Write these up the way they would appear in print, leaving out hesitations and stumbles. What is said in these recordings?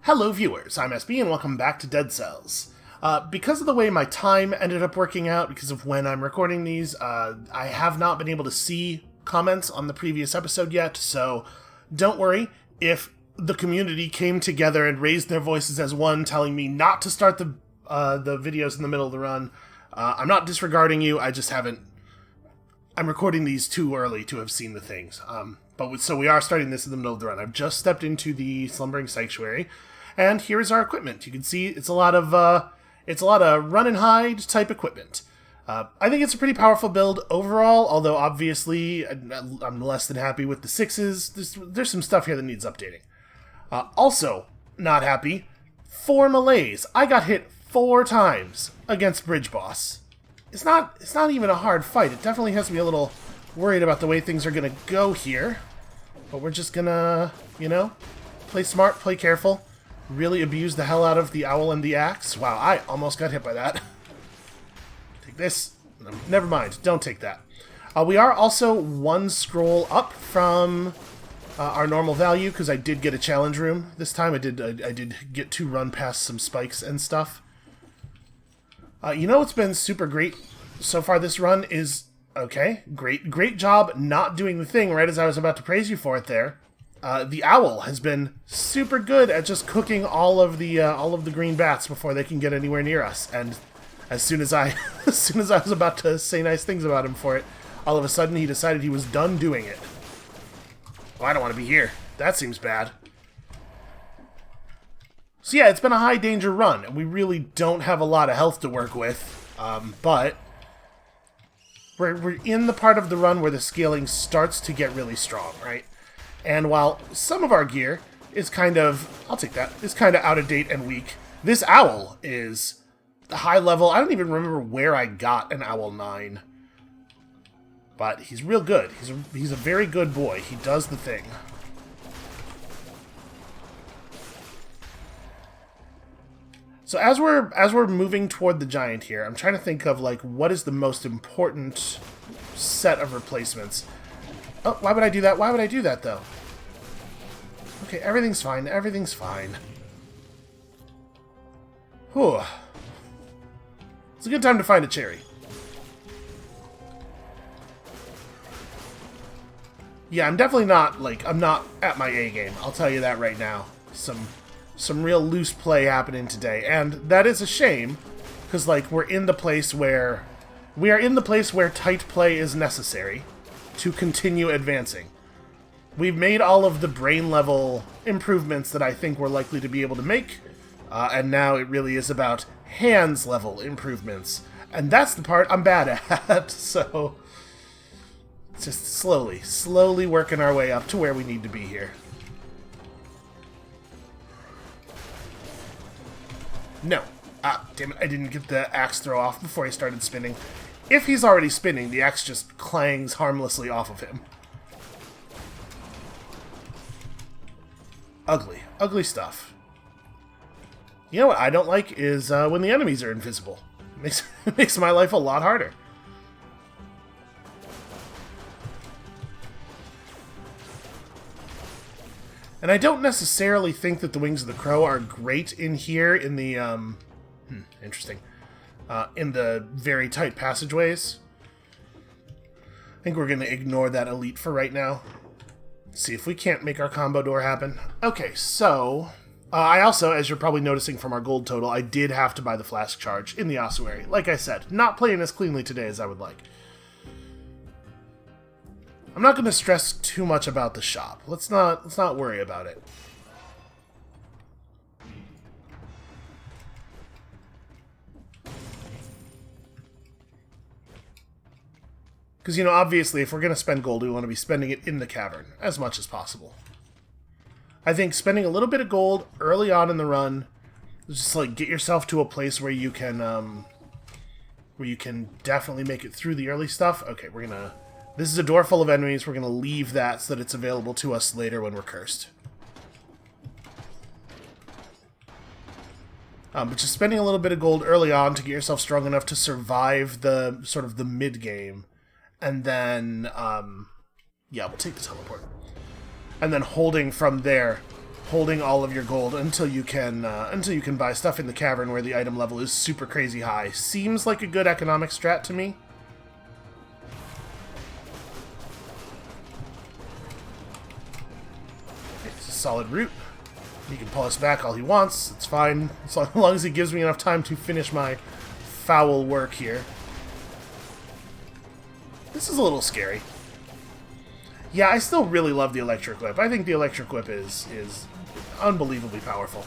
Hello viewers, I'm SB and welcome back to Dead Cells. Because of the way my time ended up working out, because of when I'm recording these, I have not been able to see comments on the previous episode yet, so don't worry if the community came together and raised their voices as one, telling me not to start the videos in the middle of the run. I'm not disregarding you, I just haven't... I'm recording these too early to have seen the things. So we are starting this in the middle of the run. I've just stepped into the Slumbering Sanctuary, and here is our equipment. You can see it's a lot of run and hide type equipment. I think it's a pretty powerful build overall, although obviously I'm less than happy with the sixes. There's some stuff here that needs updating. Also, not happy, 4 melees. I got hit 4 times against Bridge Boss. It's not even a hard fight. It definitely has me a little worried about the way things are going to go here. But we're just gonna, play smart, play careful. Really abuse the hell out of the owl and the axe. Wow, I almost got hit by that. Take this. Never mind, don't take that. We are also 1 scroll up from our normal value, because I did get a challenge room this time. I did get to run past some spikes and stuff. What's been super great so far this run is... Okay, great job not doing the thing right as I was about to praise you for it there. The owl has been super good at just cooking all of the green bats before they can get anywhere near us. And as soon as I was about to say nice things about him for it, all of a sudden he decided he was done doing it. Oh, I don't want to be here. That seems bad. So yeah, it's been a high danger run, and we really don't have a lot of health to work with, but we're in the part of the run where the scaling starts to get really strong, right? And while some of our gear is kind of, I'll take that, is kind of out of date and weak, this owl is high level. I don't even remember where I got an owl 9. But he's real good. He's a very good boy. He does the thing. So as we're moving toward the giant here, I'm trying to think of what is the most important set of replacements. Oh, why would I do that? Why would I do that though? Okay, everything's fine. Everything's fine. Whew. It's a good time to find a cherry. Yeah, I'm definitely not I'm not at my A game. I'll tell you that right now. Some real loose play happening today, and that is a shame, because we're in the place where tight play is necessary to continue advancing. We've made all of the brain level improvements that I think we're likely to be able to make, and now it really is about hands level improvements, and that's the part I'm bad at. So it's just slowly working our way up to where we need to be here. No. Ah, damn it, I didn't get the axe throw off before he started spinning. If he's already spinning, the axe just clangs harmlessly off of him. Ugly stuff. You know what I don't like is when the enemies are invisible. It makes my life a lot harder. And I don't necessarily think that the Wings of the Crow are great in here in the, interesting. In the very tight passageways. I think we're going to ignore that elite for right now. See if we can't make our combo door happen. Okay, so... I also, as you're probably noticing from our gold total, I did have to buy the flask charge in the ossuary. Like I said, not playing as cleanly today as I would like. I'm not going to stress too much about the shop. Let's not worry about it. Because, obviously, if we're going to spend gold, we want to be spending it in the cavern as much as possible. I think spending a little bit of gold early on in the run, just get yourself to a place where you can definitely make it through the early stuff. Okay, we're going to... This is a door full of enemies. We're going to leave that so that it's available to us later when we're cursed. But just spending a little bit of gold early on to get yourself strong enough to survive the sort of the mid-game. And then, yeah, we'll take the teleport. And then holding from there, holding all of your gold until you can buy stuff in the cavern where the item level is super crazy high. Seems like a good economic strat to me. It's a solid route. He can pull us back all he wants. It's fine, as long as he gives me enough time to finish my foul work here. This is a little scary. Yeah, I still really love the electric whip. I think the electric whip is unbelievably powerful.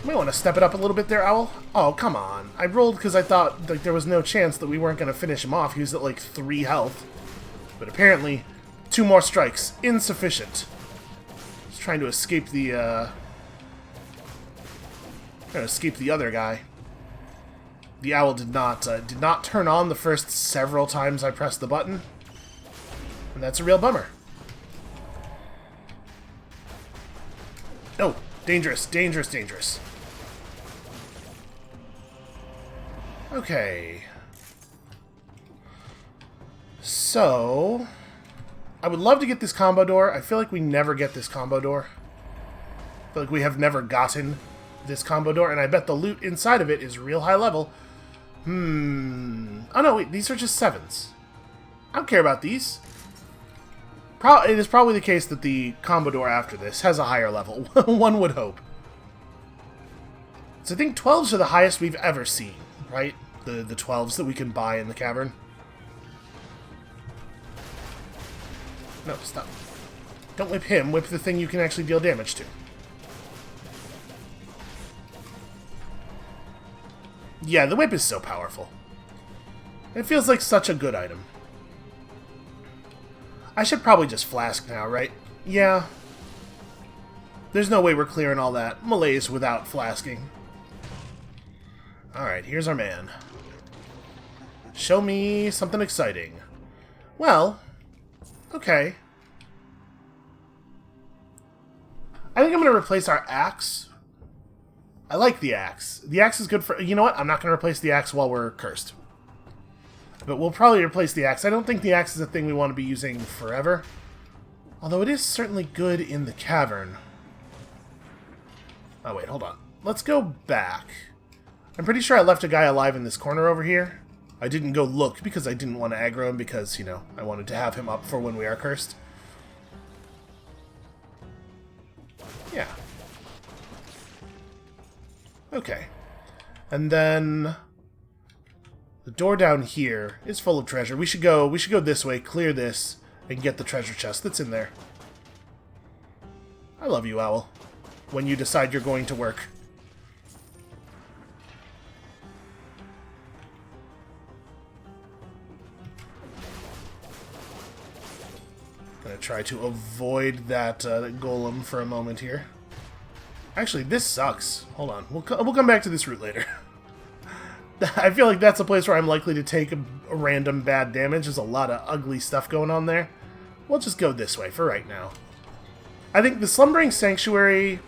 You might want to step it up a little bit there, Owl. Oh, come on. I rolled because I thought like there was no chance that we weren't going to finish him off. He was at like 3 health. But apparently, 2 more strikes. Insufficient. He's trying to escape the, other guy. The Owl did not turn on the first several times I pressed the button. And that's a real bummer. Oh, dangerous, dangerous, dangerous. Okay. So, I would love to get this combo door. I feel like we never get this combo door. I feel like we have never gotten this combo door, and I bet the loot inside of it is real high level. Oh no, wait, these are just 7s. I don't care about these. It is probably the case that the combo door after this has a higher level. One would hope. So I think 12s are the highest we've ever seen, right? The 12s that we can buy in the cavern. No, stop. Don't whip him. Whip the thing you can actually deal damage to. Yeah, the whip is so powerful. It feels like such a good item. I should probably just flask now, right? Yeah. There's no way we're clearing all that malaise without flasking. Alright, here's our man. Show me something exciting. Well, okay. I think I'm going to replace our axe. I like the axe. The axe is good for... You know what? I'm not going to replace the axe while we're cursed. But we'll probably replace the axe. I don't think the axe is a thing we want to be using forever. Although it is certainly good in the cavern. Oh, wait, hold on. Let's go back. I'm pretty sure I left a guy alive in this corner over here. I didn't go look because I didn't want to aggro him because, you know, I wanted to have him up for when we are cursed. Yeah. Okay. And then... the door down here is full of treasure. We should go this way, clear this, and get the treasure chest that's in there. I love you, Owl. When you decide you're going to work. Gonna try to avoid that golem for a moment here. Actually, this sucks. Hold on. We'll come back to this route later. I feel like that's a place where I'm likely to take a random bad damage. There's a lot of ugly stuff going on there. We'll just go this way for right now. I think the Slumbering Sanctuary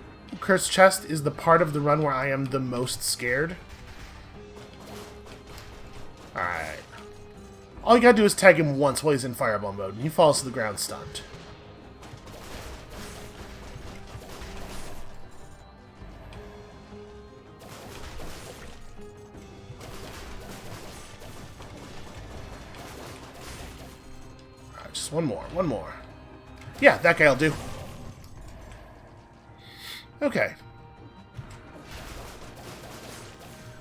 Cursed Chest is the part of the run where I am the most scared. Alright. All you gotta do is tag him once while he's in Fireball mode, and he falls to the ground stunned. Just one more. Yeah, that guy'll do. Okay.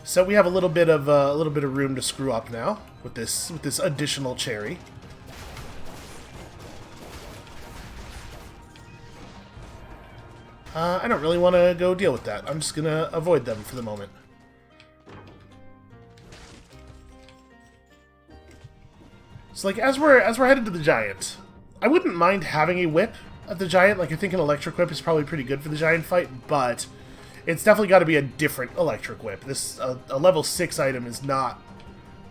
So we have a little bit of room to screw up now with this additional cherry. I don't really want to go deal with that. I'm just gonna avoid them for the moment. So, like, as we're headed to the giant, I wouldn't mind having a whip at the giant. Like, I think an electric whip is probably pretty good for the giant fight, but it's definitely got to be a different electric whip. This a level 6 item is not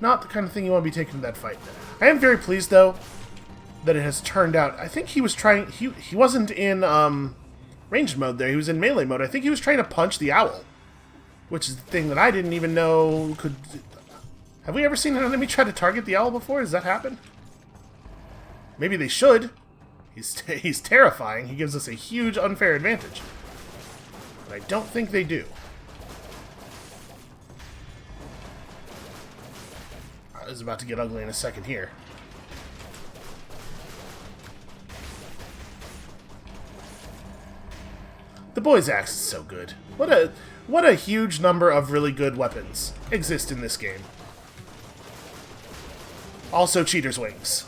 the kind of thing you want to be taking to that fight. I am very pleased though that it has turned out. I think he was trying. He wasn't in ranged mode there. He was in melee mode. I think he was trying to punch the owl, which is the thing that I didn't even know could. Have we ever seen an enemy try to target the owl before? Does that happen? Maybe they should. He's terrifying. He gives us a huge unfair advantage. But I don't think they do. This is about to get ugly in a second here. The boy's axe is so good. What a huge number of really good weapons exist in this game. Also, cheater's wings.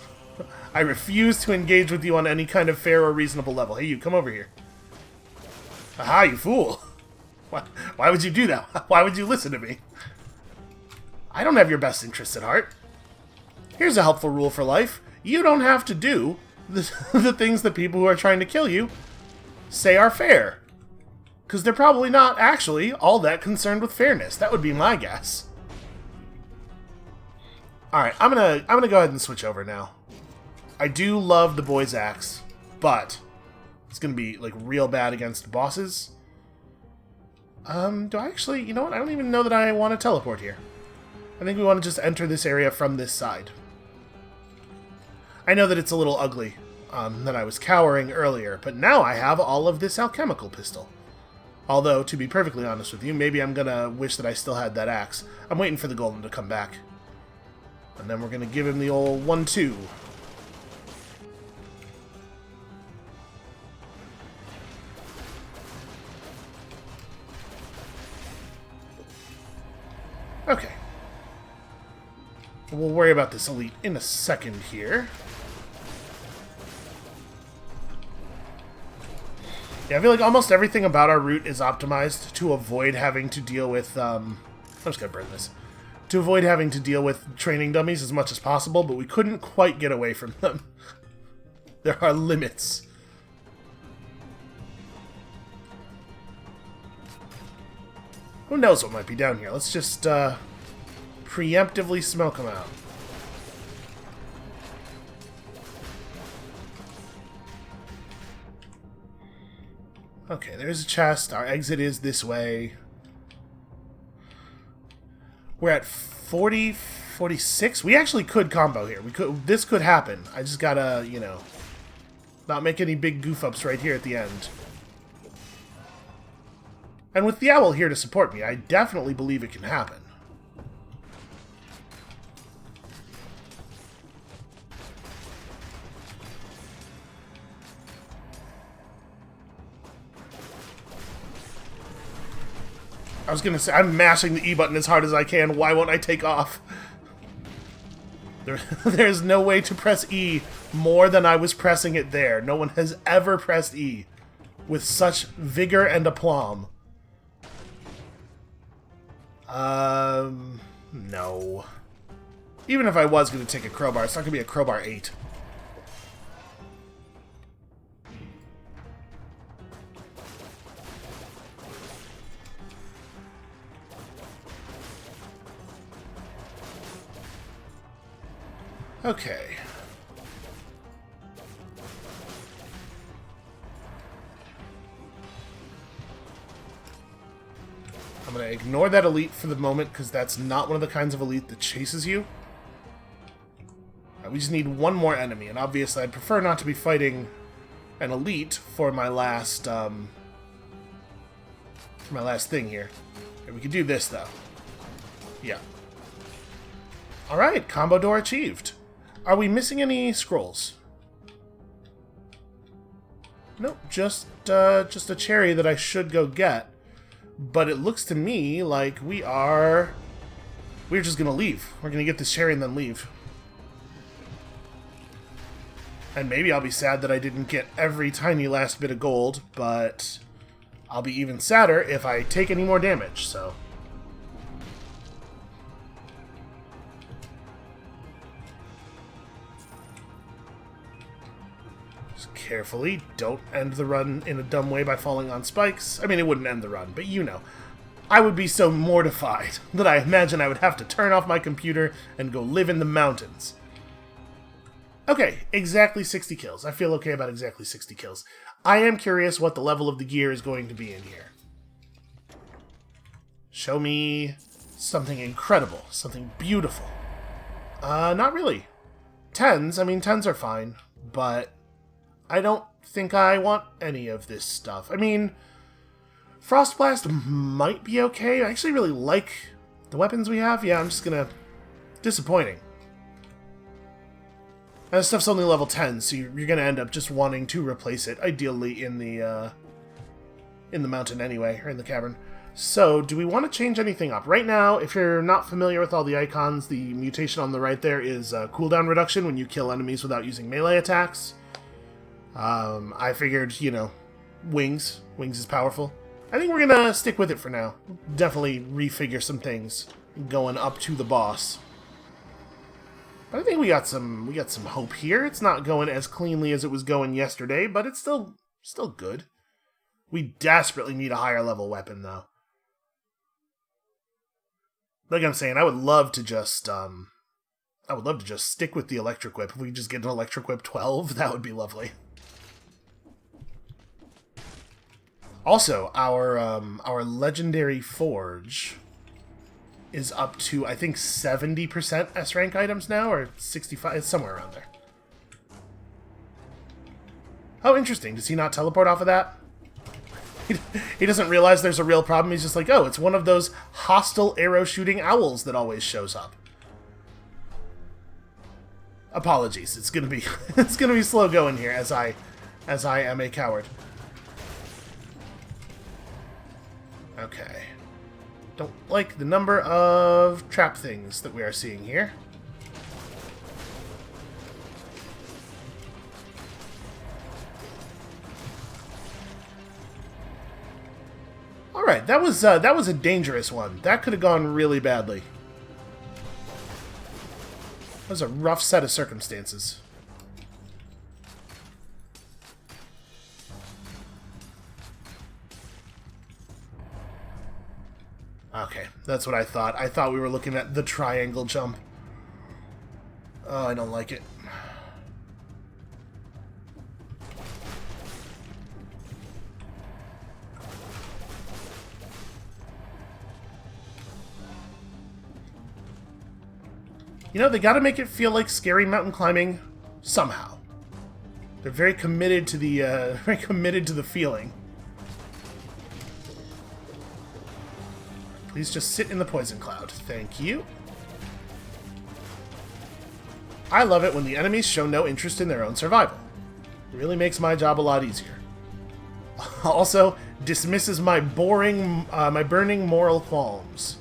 I refuse to engage with you on any kind of fair or reasonable level. Hey, you, come over here. Aha, you fool. Why would you do that? Why would you listen to me? I don't have your best interests at heart. Here's a helpful rule for life. You don't have to do the things that people who are trying to kill you say are fair. Because they're probably not actually all that concerned with fairness. That would be my guess. Alright, I'm gonna go ahead and switch over now. I do love the boy's axe, but it's gonna be like real bad against bosses. Do I actually, you know what? I don't even know that I want to teleport here. I think we want to just enter this area from this side. I know that it's a little ugly, that I was cowering earlier, but now I have all of this alchemical pistol. Although, to be perfectly honest with you, maybe I'm gonna wish that I still had that axe. I'm waiting for the golem to come back. And then we're gonna give him the old 1-2. Okay. We'll worry about this elite in a second here. Yeah, I feel like almost everything about our route is optimized to avoid having to deal with, I'm just gonna burn this. To avoid having to deal with training dummies as much as possible, but we couldn't quite get away from them. There are limits. Who knows what might be down here? Let's just, preemptively smoke them out. Okay, there's a chest. Our exit is this way. We're at 40, 46. We actually could combo here. This could happen. I just gotta, you know, not make any big goof-ups right here at the end. And with the owl here to support me, I definitely believe it can happen. I was gonna say, I'm mashing the E button as hard as I can. Why won't I take off? There's no way to press E more than I was pressing it there. No one has ever pressed E with such vigor and aplomb. No. Even if I was going to take a crowbar, it's not going to be a crowbar 8. Okay. I'm going to ignore that elite for the moment, because that's not one of the kinds of elite that chases you. We just need one more enemy, and obviously I'd prefer not to be fighting an elite for my last thing here. Okay, we could do this, though. Yeah. Alright, combo door achieved. Are we missing any scrolls? Nope, just a cherry that I should go get. But it looks to me like we're just gonna leave. We're gonna get this cherry and then leave. And maybe I'll be sad that I didn't get every tiny last bit of gold, but I'll be even sadder if I take any more damage, so. Just carefully, don't end the run in a dumb way by falling on spikes. I mean, it wouldn't end the run, but you know. I would be so mortified that I imagine I would have to turn off my computer and go live in the mountains. Okay, exactly 60 kills. I feel okay about exactly 60 kills. I am curious what the level of the gear is going to be in here. Show me something incredible, something beautiful. Not really. 10s, I mean 10s are fine, but I don't think I want any of this stuff. I mean, Frost Blast might be okay. I actually really like the weapons we have. Yeah, I'm just gonna... Disappointing. And this stuff's only level 10, so you're gonna end up just wanting to replace it, ideally in the mountain anyway, or in the cavern. So, do we want to change anything up? Right now, if you're not familiar with all the icons, the mutation on the right there is cooldown reduction when you kill enemies without using melee attacks. I figured, you know, wings. Wings is powerful. I think we're gonna stick with it for now. Definitely refigure some things going up to the boss. But I think we got some hope here. It's not going as cleanly as it was going yesterday, but it's still good. We desperately need a higher level weapon though. Like I'm saying, I would love to just stick with the electric whip. If we just get an electric whip 12, that would be lovely. Also, our legendary forge is up to, I think, 70% S-rank items now, or 65, it's somewhere around there. Oh, interesting. Does he not teleport off of that? He doesn't realize there's a real problem. He's just like, oh, it's one of those hostile arrow-shooting owls that always shows up. Apologies. It's gonna be it's gonna be slow going here as I am a coward. Okay. Don't like the number of trap things that we are seeing here. Alright, that was a dangerous one. That could have gone really badly. That was a rough set of circumstances. Okay, that's what I thought. I thought we were looking at the triangle jump. Oh, I don't like it. You know, they gotta make it feel like scary mountain climbing somehow. They're very committed to the feeling. Please just sit in the poison cloud. Thank you. I love it when the enemies show no interest in their own survival. It really makes my job a lot easier. Also, dismisses my my burning moral qualms.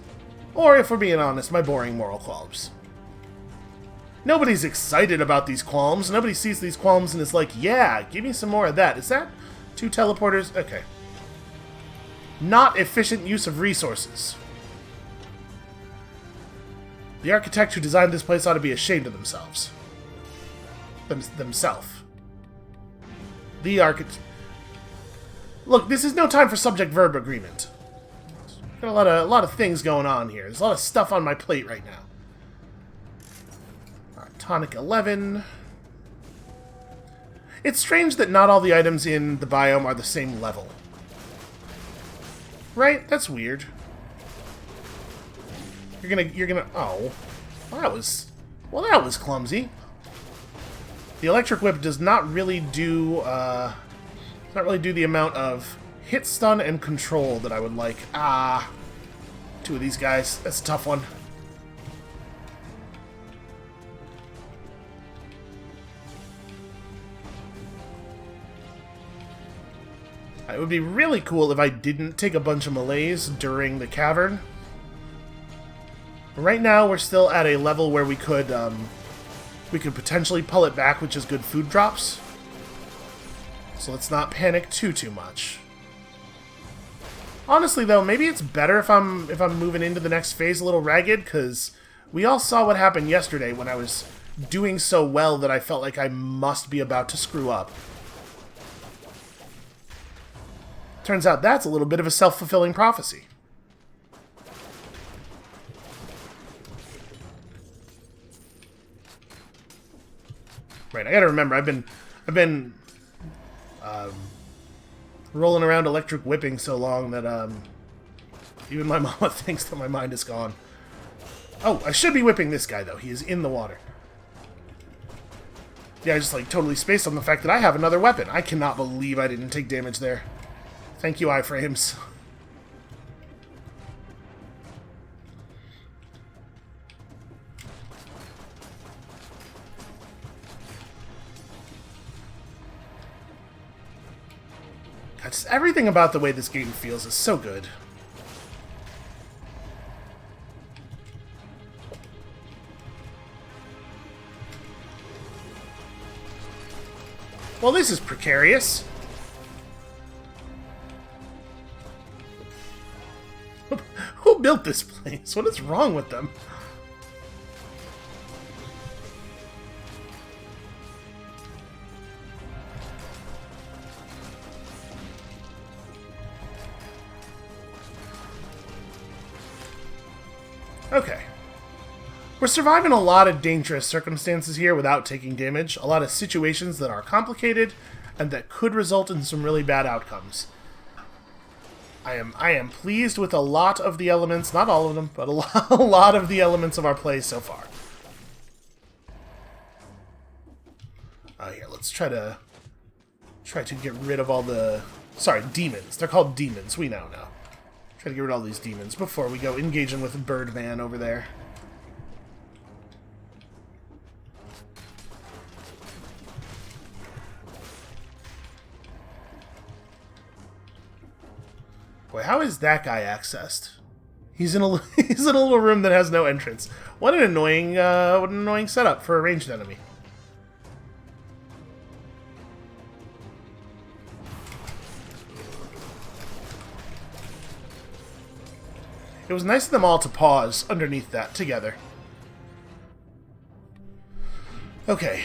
Or, if we're being honest, my boring moral qualms. Nobody's excited about these qualms. Nobody sees these qualms and is like, yeah, give me some more of that. Is that 2 teleporters? Okay. Not efficient use of resources. The architect who designed this place ought to be ashamed of themselves. Themselves. The architect... Look, this is no time for subject-verb agreement. Got a lot of things going on here. There's a lot of stuff on my plate right now. Tonic 11. It's strange that not all the items in the biome are the same level. Right? That's weird. You're gonna, oh. Well, that was clumsy. The electric whip does not really do, the amount of hit, stun, and control that I would like. Ah. 2 of these guys. That's a tough one. It would be really cool if I didn't take a bunch of melees during the cavern. Right now, we're still at a level where we could potentially pull it back with just good food drops. So let's not panic too much. Honestly, though, maybe it's better if I'm moving into the next phase a little ragged, because we all saw what happened yesterday when I was doing so well that I felt like I must be about to screw up. Turns out that's a little bit of a self-fulfilling prophecy. Right, I gotta remember, I've been rolling around electric whipping so long that even my mama thinks that my mind is gone. Oh, I should be whipping this guy though. He is in the water. Yeah, I just like totally spaced on the fact that I have another weapon. I cannot believe I didn't take damage there. Thank you, iframes. Just everything about the way this game feels is so good. Well, this is precarious. Who built this place? What is wrong with them? Okay. We're surviving a lot of dangerous circumstances here without taking damage. A lot of situations that are complicated and that could result in some really bad outcomes. I am pleased with a lot of the elements, not all of them, but a lot of the elements of our play so far. Here, let's try to get rid of all the... Sorry, demons. They're called demons. We now know. Try to get rid of all these demons before we go engaging with Birdman over there. Boy, how is that guy accessed? He's in a little room that has no entrance. What an annoying setup for a ranged enemy. It was nice of them all to pause underneath that together. Okay.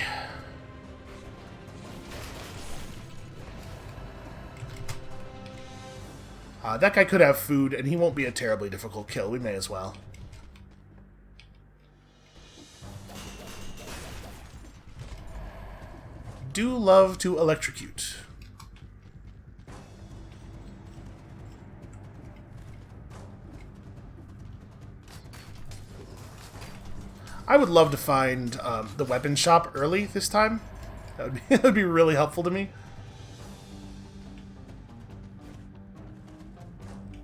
That guy could have food, and he won't be a terribly difficult kill. We may as well. Do love to electrocute. I would love to find the weapon shop early this time. That would be really helpful to me.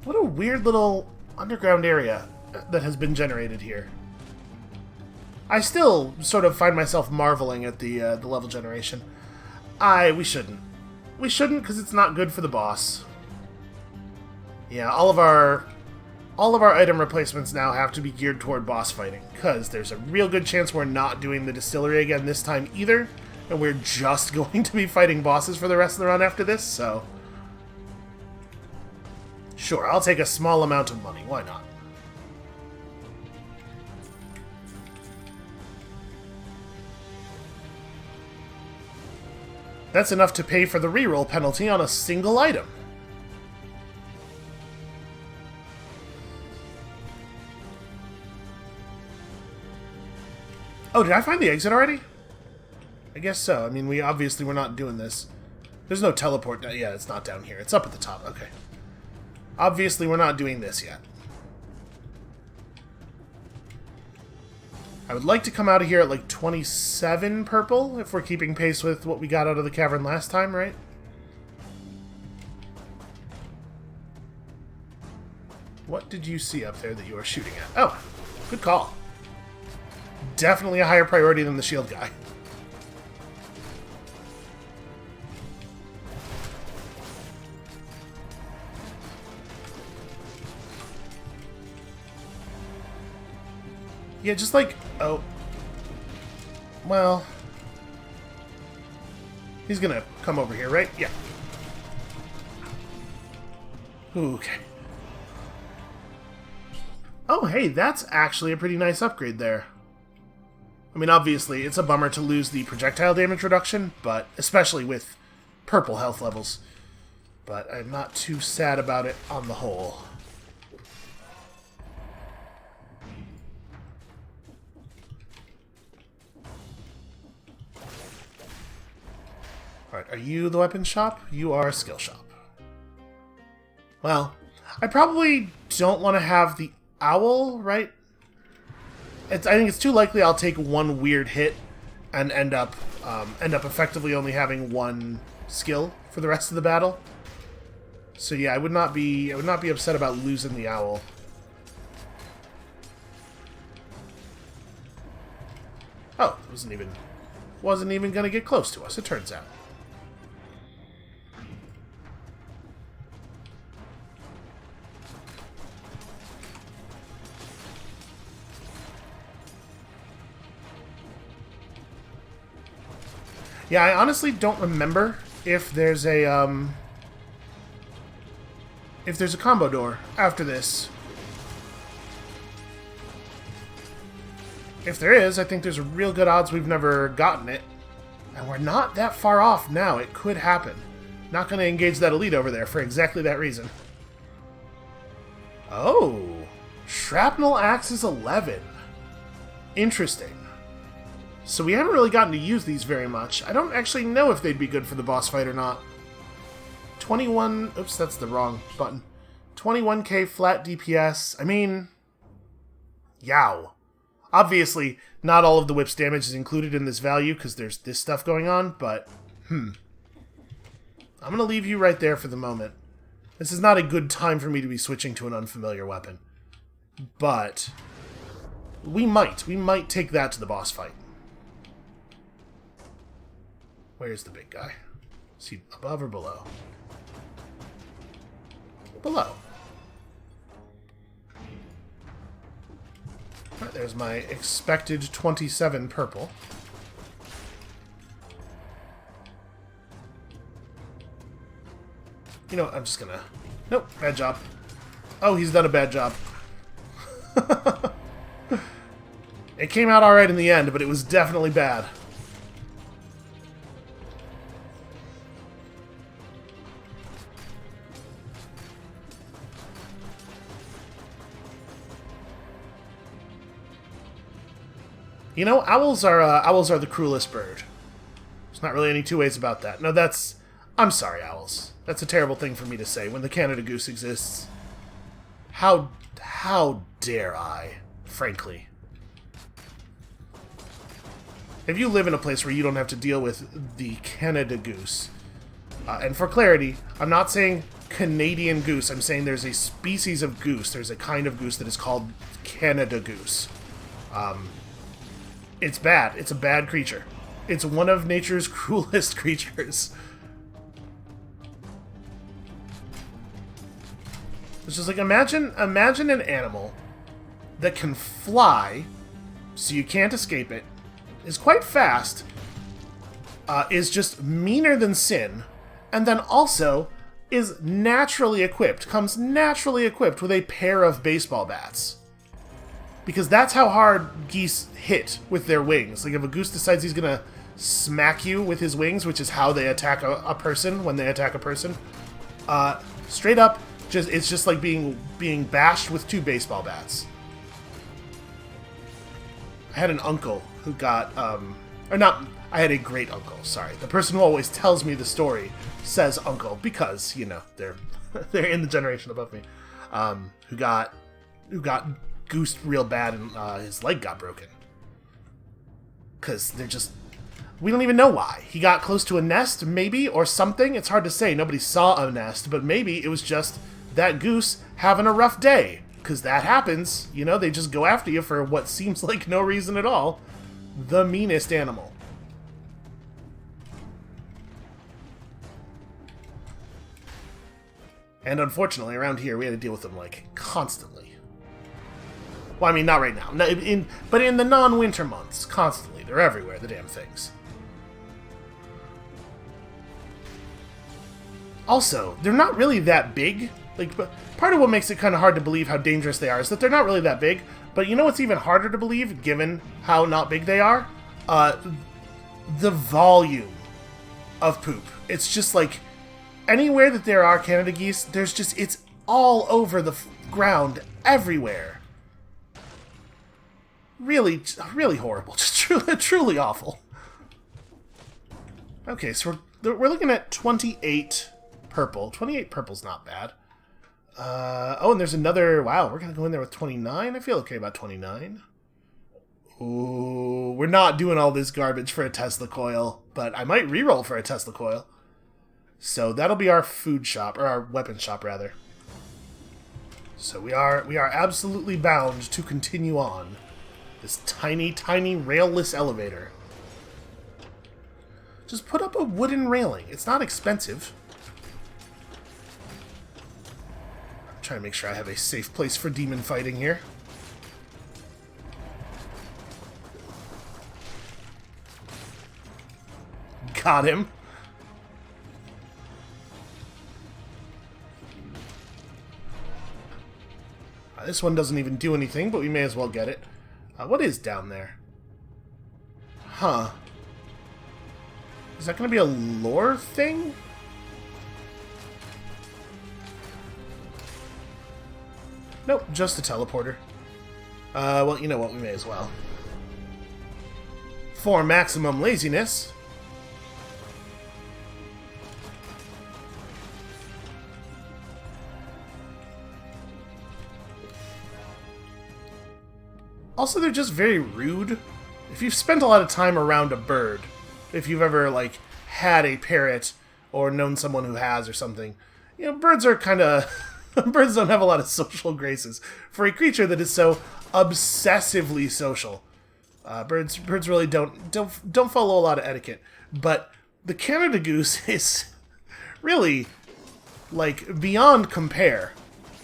What a weird little underground area that has been generated here. I still sort of find myself marveling at the level generation. We shouldn't. We shouldn't because it's not good for the boss. Yeah, all of our item replacements now have to be geared toward boss fighting, because there's a real good chance we're not doing the distillery again this time either, and we're just going to be fighting bosses for the rest of the run after this, so... Sure, I'll take a small amount of money, why not? That's enough to pay for the reroll penalty on a single item. Oh, did I find the exit already? I guess so. I mean, we're not doing this. There's no teleport. Yeah, it's not down here. It's up at the top. Okay. Obviously, we're not doing this yet. I would like to come out of here at like 27 purple, if we're keeping pace with what we got out of the cavern last time, right? What did you see up there that you were shooting at? Oh, good call. Definitely a higher priority than the shield guy. Yeah, just like... Oh. Well... He's gonna come over here, right? Yeah. Okay. Oh, hey, that's actually a pretty nice upgrade there. I mean, obviously, it's a bummer to lose the projectile damage reduction, but especially with purple health levels. But I'm not too sad about it on the whole. Alright, are you the weapon shop? You are a skill shop. Well, I probably don't want to have the owl, right? I think it's too likely I'll take one weird hit and end up effectively only having one skill for the rest of the battle. So yeah, I would not be upset about losing the owl. Oh, wasn't even gonna get close to us, it turns out. Yeah, I honestly don't remember if there's a combo door after this. If there is, I think there's a real good odds we've never gotten it. And we're not that far off now. It could happen. Not going to engage that elite over there for exactly that reason. Oh, Shrapnel Axes 11. Interesting. So we haven't really gotten to use these very much. I don't actually know if they'd be good for the boss fight or not. 21... Oops, that's the wrong button. 21k flat DPS. I mean... Yow. Obviously, not all of the whip's damage is included in this value because there's this stuff going on, but... I'm going to leave you right there for the moment. This is not a good time for me to be switching to an unfamiliar weapon. But... We might take that to the boss fight. Where's the big guy? Is he above or below? Below. Alright, there's my expected 27 purple. You know what, I'm just gonna... Nope, bad job. Oh, he's done a bad job. It came out alright in the end, but it was definitely bad. You know, owls are the cruelest bird. There's not really any two ways about that. No, that's... I'm sorry, owls. That's a terrible thing for me to say when the Canada Goose exists. How dare I, frankly. If you live in a place where you don't have to deal with the Canada Goose, and for clarity, I'm not saying Canadian goose, I'm saying there's a species of goose, there's a kind of goose that is called Canada Goose. It's bad. It's a bad creature. It's one of nature's cruelest creatures. It's just like, imagine an animal that can fly, so you can't escape it, is quite fast, is just meaner than sin, and then also is naturally equipped, comes naturally equipped with a pair of baseball bats. Because that's how hard geese hit with their wings. Like, if a goose decides he's gonna smack you with his wings, which is how they attack a person when they attack a person, straight up, it's just like being bashed with two baseball bats. I had an uncle who got, I had a great uncle, sorry. The person who always tells me the story says uncle, because, you know, they're in the generation above me, who got goosed real bad and his leg got broken. Because they're just... We don't even know why. He got close to a nest, maybe, or something. It's hard to say. Nobody saw a nest, but maybe it was just that goose having a rough day. Because that happens. You know, they just go after you for what seems like no reason at all. The meanest animal. And unfortunately, around here, we had to deal with them, like, constantly. Well, I mean, not right now. But in the non-winter months, constantly. They're everywhere, the damn things. Also, they're not really that big. Like, but part of what makes it kind of hard to believe how dangerous they are is that they're not really that big. But you know what's even harder to believe, given how not big they are? The volume of poop. It's just like, anywhere that there are Canada geese, it's all over the ground, everywhere. Really, really horrible. Just truly awful. Okay, so we're looking at 28 purple. 28 purple's not bad. Oh, and there's another... Wow, we're going to go in there with 29? I feel okay about 29. Ooh, we're not doing all this garbage for a Tesla coil, but I might reroll for a Tesla coil. So that'll be our food shop, or our weapon shop, rather. So we are absolutely bound to continue on. This tiny, tiny railless elevator. Just put up a wooden railing. It's not expensive. I'm trying to make sure I have a safe place for demon fighting here. Got him. This one doesn't even do anything, but we may as well get it. What is down there? Huh. Is that going to be a lore thing? Nope, just a teleporter. Well, you know what? We may as well. For maximum laziness. Also, they're just very rude. If you've spent a lot of time around a bird, if you've ever, like, had a parrot or known someone who has or something, you know, birds are kind of... birds don't have a lot of social graces. For a creature that is so obsessively social, birds really don't follow a lot of etiquette. But the Canada goose is really, like, beyond compare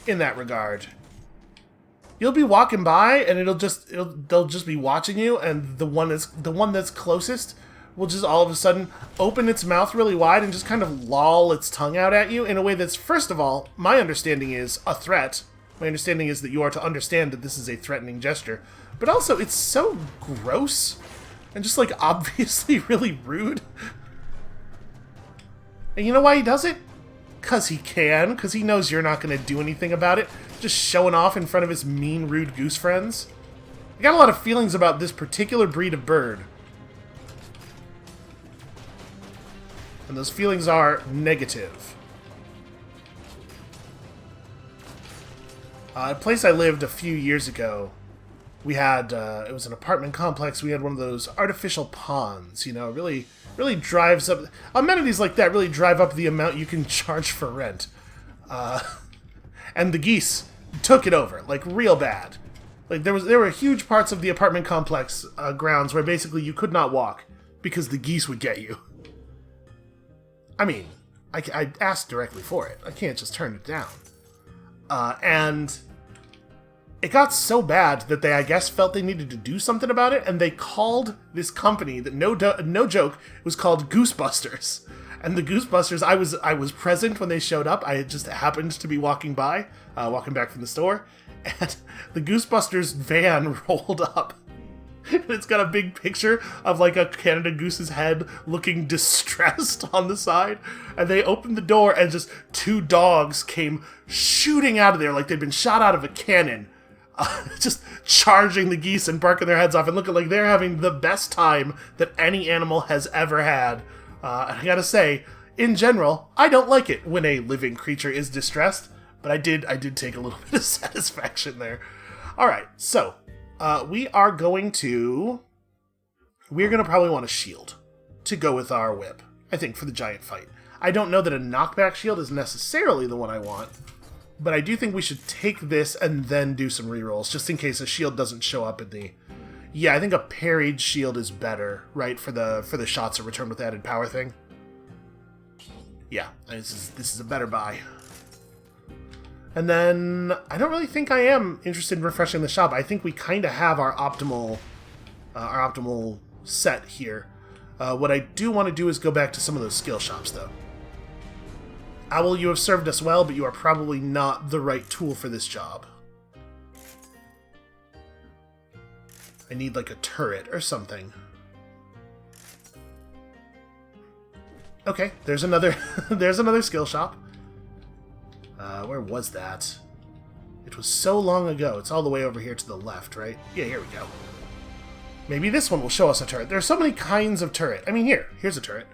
in that regard. You'll be walking by, and they'll just be watching you, and the one that's closest will just all of a sudden open its mouth really wide and just kind of loll its tongue out at you in a way that's, first of all, my understanding is a threat. My understanding is that you are to understand that this is a threatening gesture, but also it's so gross and just like obviously really rude. And you know why he does it? Because he can, because he knows you're not going to do anything about it. Just showing off in front of his mean, rude goose friends. I got a lot of feelings about this particular breed of bird. And those feelings are negative. A place I lived a few years ago, we had, it was an apartment complex, we had one of those artificial ponds, you know, really drives up... Amenities like that really drive up the amount you can charge for rent. And the geese took it over, like, real bad. Like, there were huge parts of the apartment complex grounds where basically you could not walk because the geese would get you. I mean, I asked directly for it. I can't just turn it down. And it got so bad that they, I guess, felt they needed to do something about it, and they called this company that, no joke, it was called Goosebusters. And the Goosebusters, I was present when they showed up. I just happened to be walking by, walking back from the store, and the Goosebusters van rolled up. And it's got a big picture of like a Canada goose's head looking distressed on the side. And they opened the door and just two dogs came shooting out of there like they'd been shot out of a cannon. Just charging the geese and barking their heads off and looking like they're having the best time that any animal has ever had. And I gotta say, in general, I don't like it when a living creature is distressed, but I did take a little bit of satisfaction there. Alright, so... we're going to probably want a shield to go with our whip, I think, for the giant fight. I don't know that a knockback shield is necessarily the one I want, but I do think we should take this and then do some rerolls, just in case a shield doesn't show up in the... Yeah, I think a parried shield is better, right, for the shots that return with added power thing. Yeah, this is a better buy. And then, I don't really think I am interested in refreshing the shop. I think we kind of have our optimal set here. What I do want to do is go back to some of those skill shops, though. Owl, you have served us well, but you are probably not the right tool for this job. I need, like, a turret or something. Okay, there's another skill shop. Where was that? It was so long ago. It's all the way over here to the left, right? Yeah, here we go. Maybe this one will show us a turret. There are so many kinds of turret. I mean, here's a turret.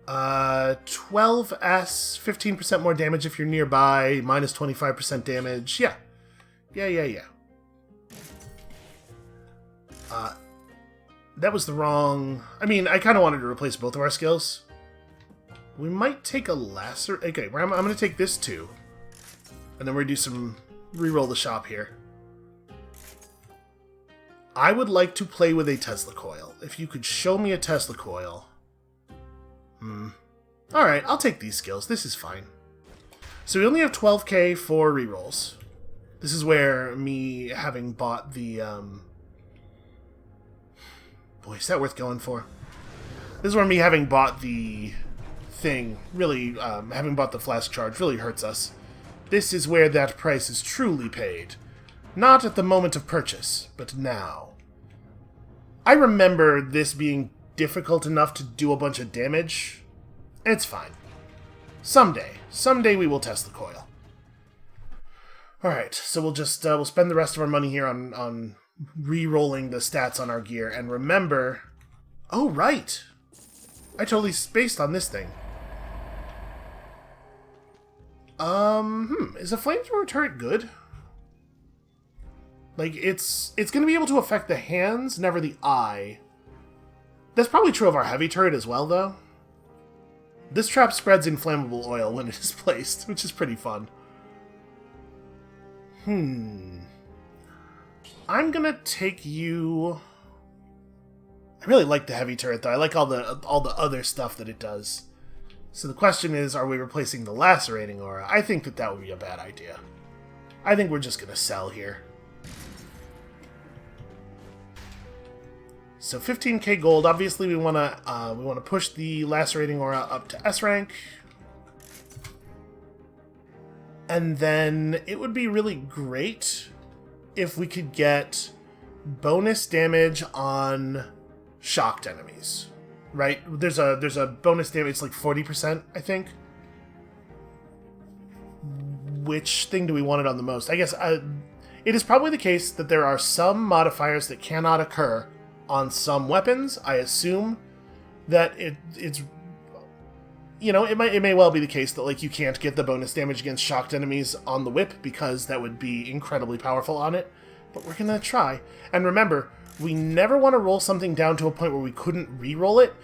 12S, 15% more damage if you're nearby, minus 25% damage. Yeah. Yeah. That was the wrong... I mean, I kind of wanted to replace both of our skills. We might take a lesser... Okay, I'm going to take this too. And then we're going to do some... Reroll the shop here. I would like to play with a Tesla coil. If you could show me a Tesla coil... Alright, I'll take these skills. This is fine. So we only have 12k for rerolls. This is where me having bought the... Boy, is that worth going for? This is where me having bought the thing, really, having bought the flask charge really hurts us. This is where that price is truly paid. Not at the moment of purchase, but now. I remember this being difficult enough to do a bunch of damage. It's fine. Someday we will test the coil. Alright, so we'll just, we'll spend the rest of our money here on re-rolling the stats on our gear, and remember... Oh, right! I totally spaced on this thing. Is a Flamethrower Turret good? Like, it's gonna be able to affect the hands, never the eye. That's probably true of our heavy turret as well, though. This trap spreads inflammable oil when it is placed, which is pretty fun. I'm gonna take you... I really like the heavy turret, though. I like all the other stuff that it does. So the question is, are we replacing the lacerating aura? I think that would be a bad idea. I think we're just gonna sell here. So 15k gold. Obviously, we wanna push the lacerating aura up to S rank, and then it would be really great if we could get bonus damage on shocked enemies. Right? There's a bonus damage. It's like 40%, I think. Which thing do we want it on the most? I guess it is probably the case that there are some modifiers that cannot occur on some weapons. I assume that it's, you know, it may well be the case that, like, you can't get the bonus damage against shocked enemies on the whip because that would be incredibly powerful on it. But we're gonna try. And remember, we never want to roll something down to a point where we couldn't re-roll it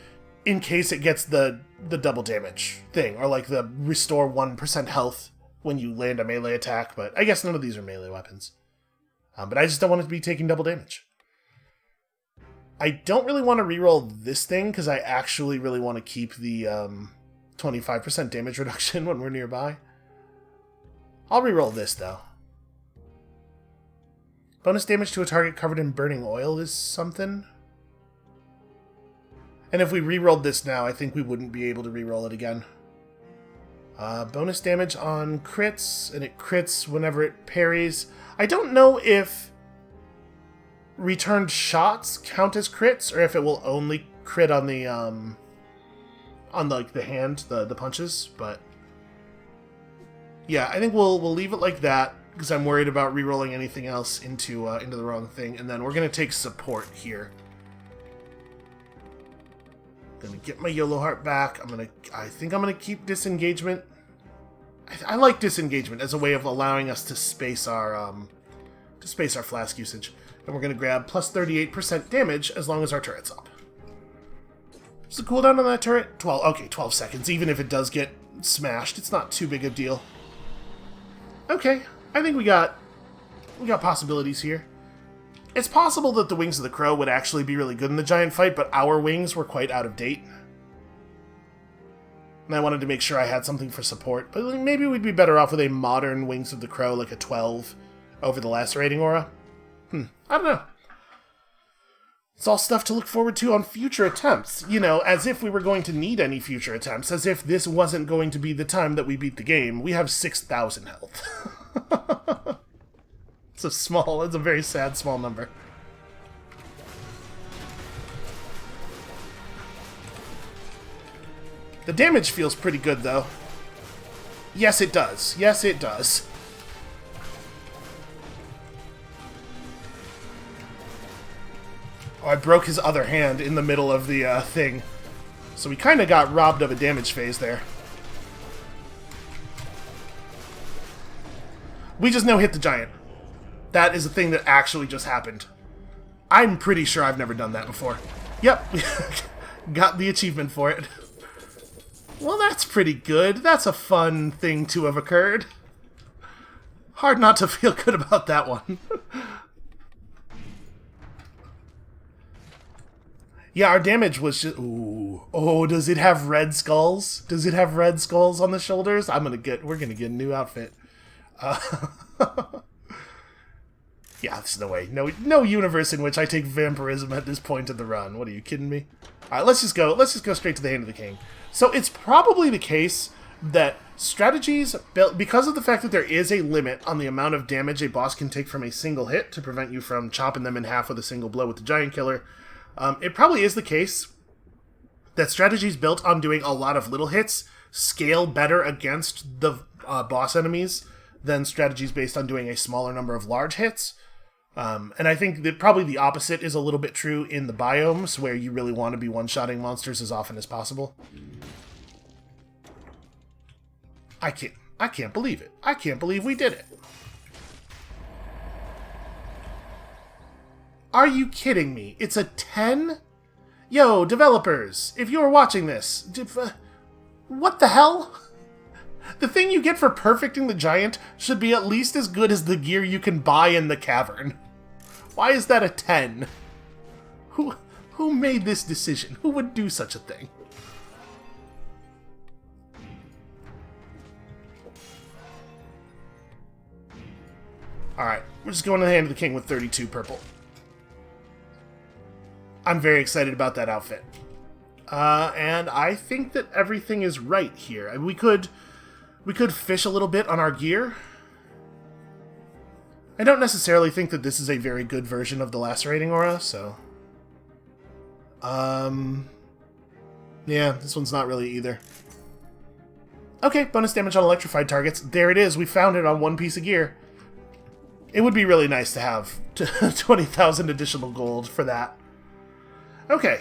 in case it gets the double damage thing, or like the restore 1% health when you land a melee attack, but I guess none of these are melee weapons. But I just don't want it to be taking double damage. I don't really want to re-roll this thing, because I actually really want to keep the 25% damage reduction when we're nearby. I'll re-roll this, though. Bonus damage to a target covered in burning oil is something. And if we re-rolled this now, I think we wouldn't be able to re-roll it again. Bonus damage on crits, and it crits whenever it parries. I don't know if returned shots count as crits, or if it will only crit on the like the hand, the punches, but yeah, I think we'll leave it like that, because I'm worried about re-rolling anything else into the wrong thing. And then we're going to take support here. Gonna get my YOLO heart back. I think I'm gonna keep disengagement. I like disengagement as a way of allowing us to space our flask usage. And we're gonna grab plus 38% damage as long as our turret's up. What's the cooldown on that turret? 12 seconds. Even if it does get smashed, it's not too big a deal. Okay. I think we got possibilities here. It's possible that the Wings of the Crow would actually be really good in the giant fight, but our wings were quite out of date. And I wanted to make sure I had something for support, but maybe we'd be better off with a modern Wings of the Crow, like a 12, over the lacerating aura. I don't know. It's all stuff to look forward to on future attempts. You know, as if we were going to need any future attempts, as if this wasn't going to be the time that we beat the game. We have 6,000 health. It's a very sad small number. The damage feels pretty good, though. Yes, it does. Yes, it does. Oh, I broke his other hand in the middle of the thing. So we kind of got robbed of a damage phase there. We just no-hit the giant. That is a thing that actually just happened. I'm pretty sure I've never done that before. Yep, got the achievement for it. Well, that's pretty good. That's a fun thing to have occurred. Hard not to feel good about that one. Yeah, our damage was just... Ooh. Oh, does it have red skulls? Does it have red skulls on the shoulders? We're gonna get a new outfit. Yeah, there's no way. No universe in which I take vampirism at this point of the run. What, are you kidding me? Alright, let's just go straight to the Hand of the King. So it's probably the case that strategies built, because of the fact that there is a limit on the amount of damage a boss can take from a single hit to prevent you from chopping them in half with a single blow with the Giant Killer, it probably is the case that strategies built on doing a lot of little hits scale better against the boss enemies than strategies based on doing a smaller number of large hits. And I think that probably the opposite is a little bit true in the biomes, where you really want to be one-shotting monsters as often as possible. I can't believe it. I can't believe we did it. Are you kidding me? It's a 10? Yo, developers, if you're watching this, what the hell? The thing you get for perfecting the giant should be at least as good as the gear you can buy in the cavern. Why is that a 10? Who made this decision? Who would do such a thing? Alright, we're just going to the Hand of the King with 32 purple. I'm very excited about that outfit. And I think that everything is right here. I mean, we could fish a little bit on our gear. I don't necessarily think that this is a very good version of the Lacerating Aura, so... yeah, this one's not really either. Okay, bonus damage on electrified targets. There it is, we found it on one piece of gear. It would be really nice to have 20,000 additional gold for that. Okay,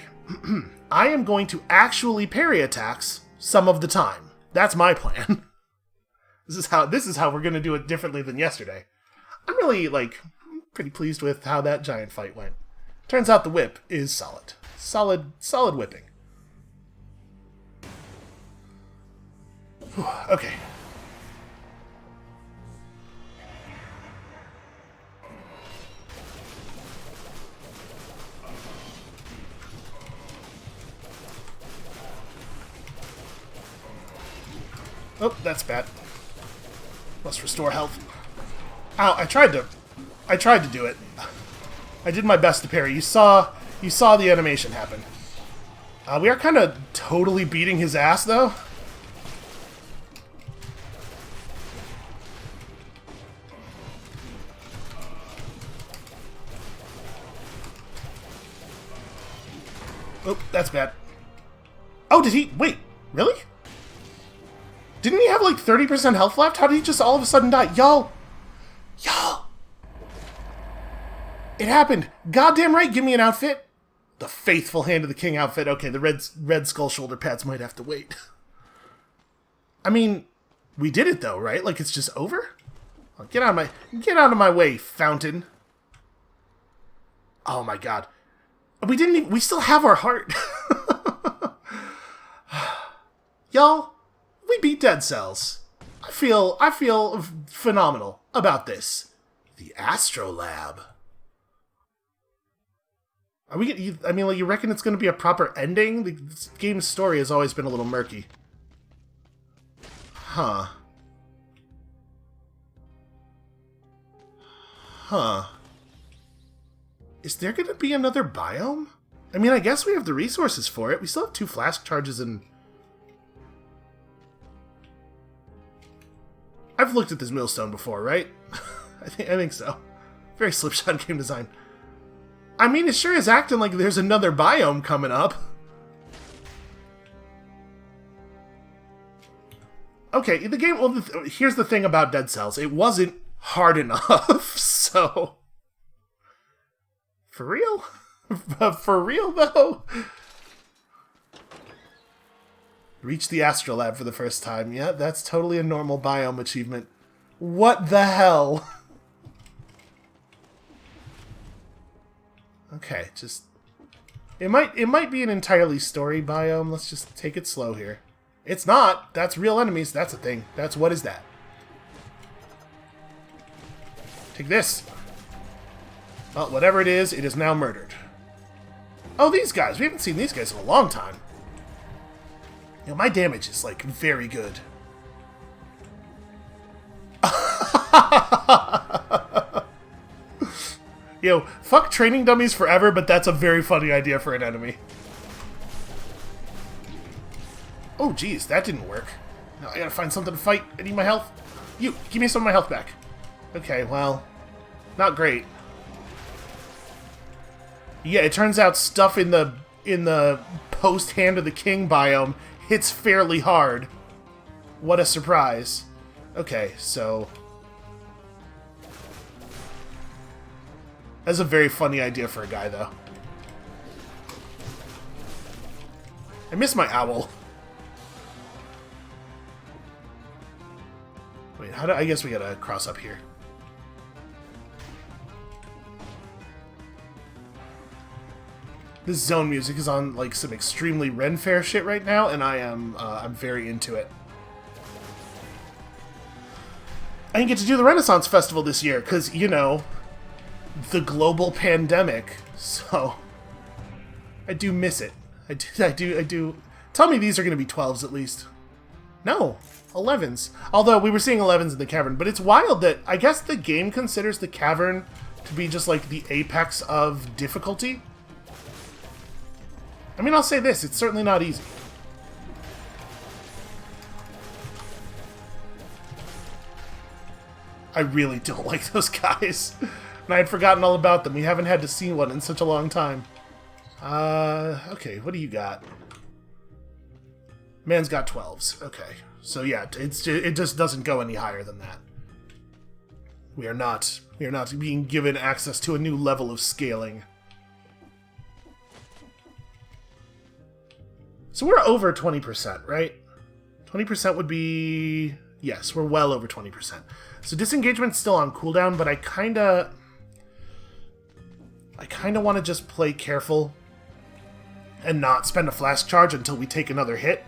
I am going to actually parry attacks some of the time. That's my plan. This is how we're going to do it differently than yesterday. I'm really, pretty pleased with how that giant fight went. Turns out the whip is solid. Solid whipping. Whew, okay. Oh, that's bad. Must restore health. Ow, I tried to do it. I did my best to parry. You saw the animation happen. We are kind of totally beating his ass, though. Oh, that's bad. Oh, did he... Wait, really? Didn't he have, 30% health left? How did he just all of a sudden die? Y'all! It happened! Goddamn right, give me an outfit! The faithful Hand of the King outfit. Okay, the red skull shoulder pads might have to wait. I mean, we did it though, right? It's just over? Oh, get out of my way, fountain. Oh my god. We still have our heart. Y'all, we beat Dead Cells. I feel phenomenal about this. The Astrolab. Are we? You reckon it's going to be a proper ending? The game's story has always been a little murky. Huh. Is there going to be another biome? I mean, I guess we have the resources for it. We still have 2 flask charges and... I've looked at this millstone before, right? I think so. Very slipshod game design. I mean, it sure is acting like there's another biome coming up. Okay, the game... Well, here's the thing about Dead Cells. It wasn't hard enough, so... For real? For real, though? Reach the Astrolab for the first time. Yeah, that's totally a normal biome achievement. What the hell? Okay, just... It might be an entirely story biome. Let's just take it slow here. It's not. That's real enemies. That's a thing. What is that? Take this. Well, whatever it is now murdered. Oh, these guys. We haven't seen these guys in a long time. You know, my damage is, very good. Yo, fuck training dummies forever, but that's a very funny idea for an enemy. Oh, geez, that didn't work. Now I gotta find something to fight. I need my health. You, give me some of my health back. Okay, well, not great. Yeah, it turns out stuff in the post Hand of the King biome hits fairly hard. What a surprise. Okay, so that's a very funny idea for a guy, though. I miss my owl. Wait, how do I guess we gotta cross up here. This zone music is on like some extremely Ren Fair shit right now, and I'm very into it. I didn't get to do the Renaissance Festival this year because, you know, the global pandemic. So I do miss it. I do. Tell me these are going to be 12s at least. No, 11s. Although we were seeing 11s in the cavern, but it's wild that I guess the game considers the cavern to be just like the apex of difficulty. I mean, I'll say this, it's certainly not easy. I really don't like those guys. And I had forgotten all about them. We haven't had to see one in such a long time. Okay, what do you got? Man's got 12s. Okay. So yeah, it just doesn't go any higher than that. We are not being given access to a new level of scaling. So we're over 20%, right? 20% would be... Yes, we're well over 20%. So disengagement's still on cooldown, but I kinda want to just play careful and not spend a flash charge until we take another hit.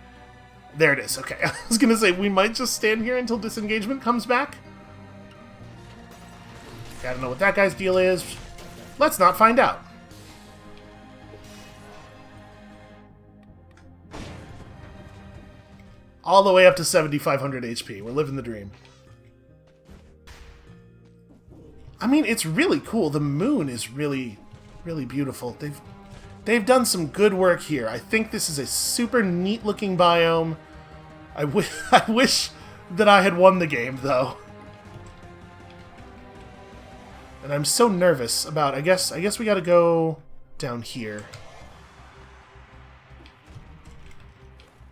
There it is. Okay, I was gonna say we might just stand here until disengagement comes back. I don't know what that guy's deal is. Let's not find out. All the way up to 7,500 HP. We're living the dream. I mean, it's really cool. The moon is really, really beautiful. They've done some good work here. I think this is a super neat-looking biome. I wish that I had won the game, though. And I'm so nervous about... I guess we gotta go down here.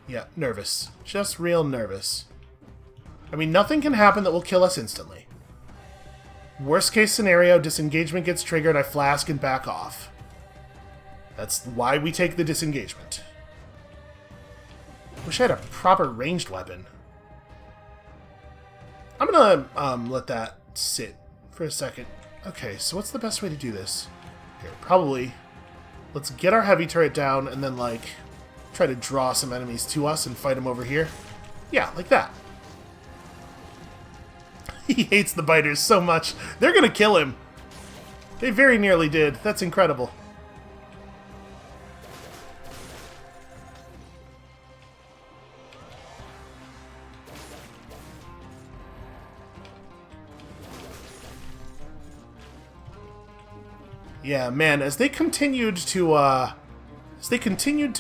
Yeah, nervous. Just real nervous. I mean, nothing can happen that will kill us instantly. Worst case scenario, disengagement gets triggered, I flask and back off. That's why we take the disengagement. Wish I had a proper ranged weapon. I'm gonna let that sit for a second. Okay, so what's the best way to do this? Here, probably... Let's get our heavy turret down and then, like... try to draw some enemies to us and fight them over here. Yeah, like that. He hates the biters so much. They're gonna kill him. They very nearly did. That's incredible. Yeah, man, as they continued to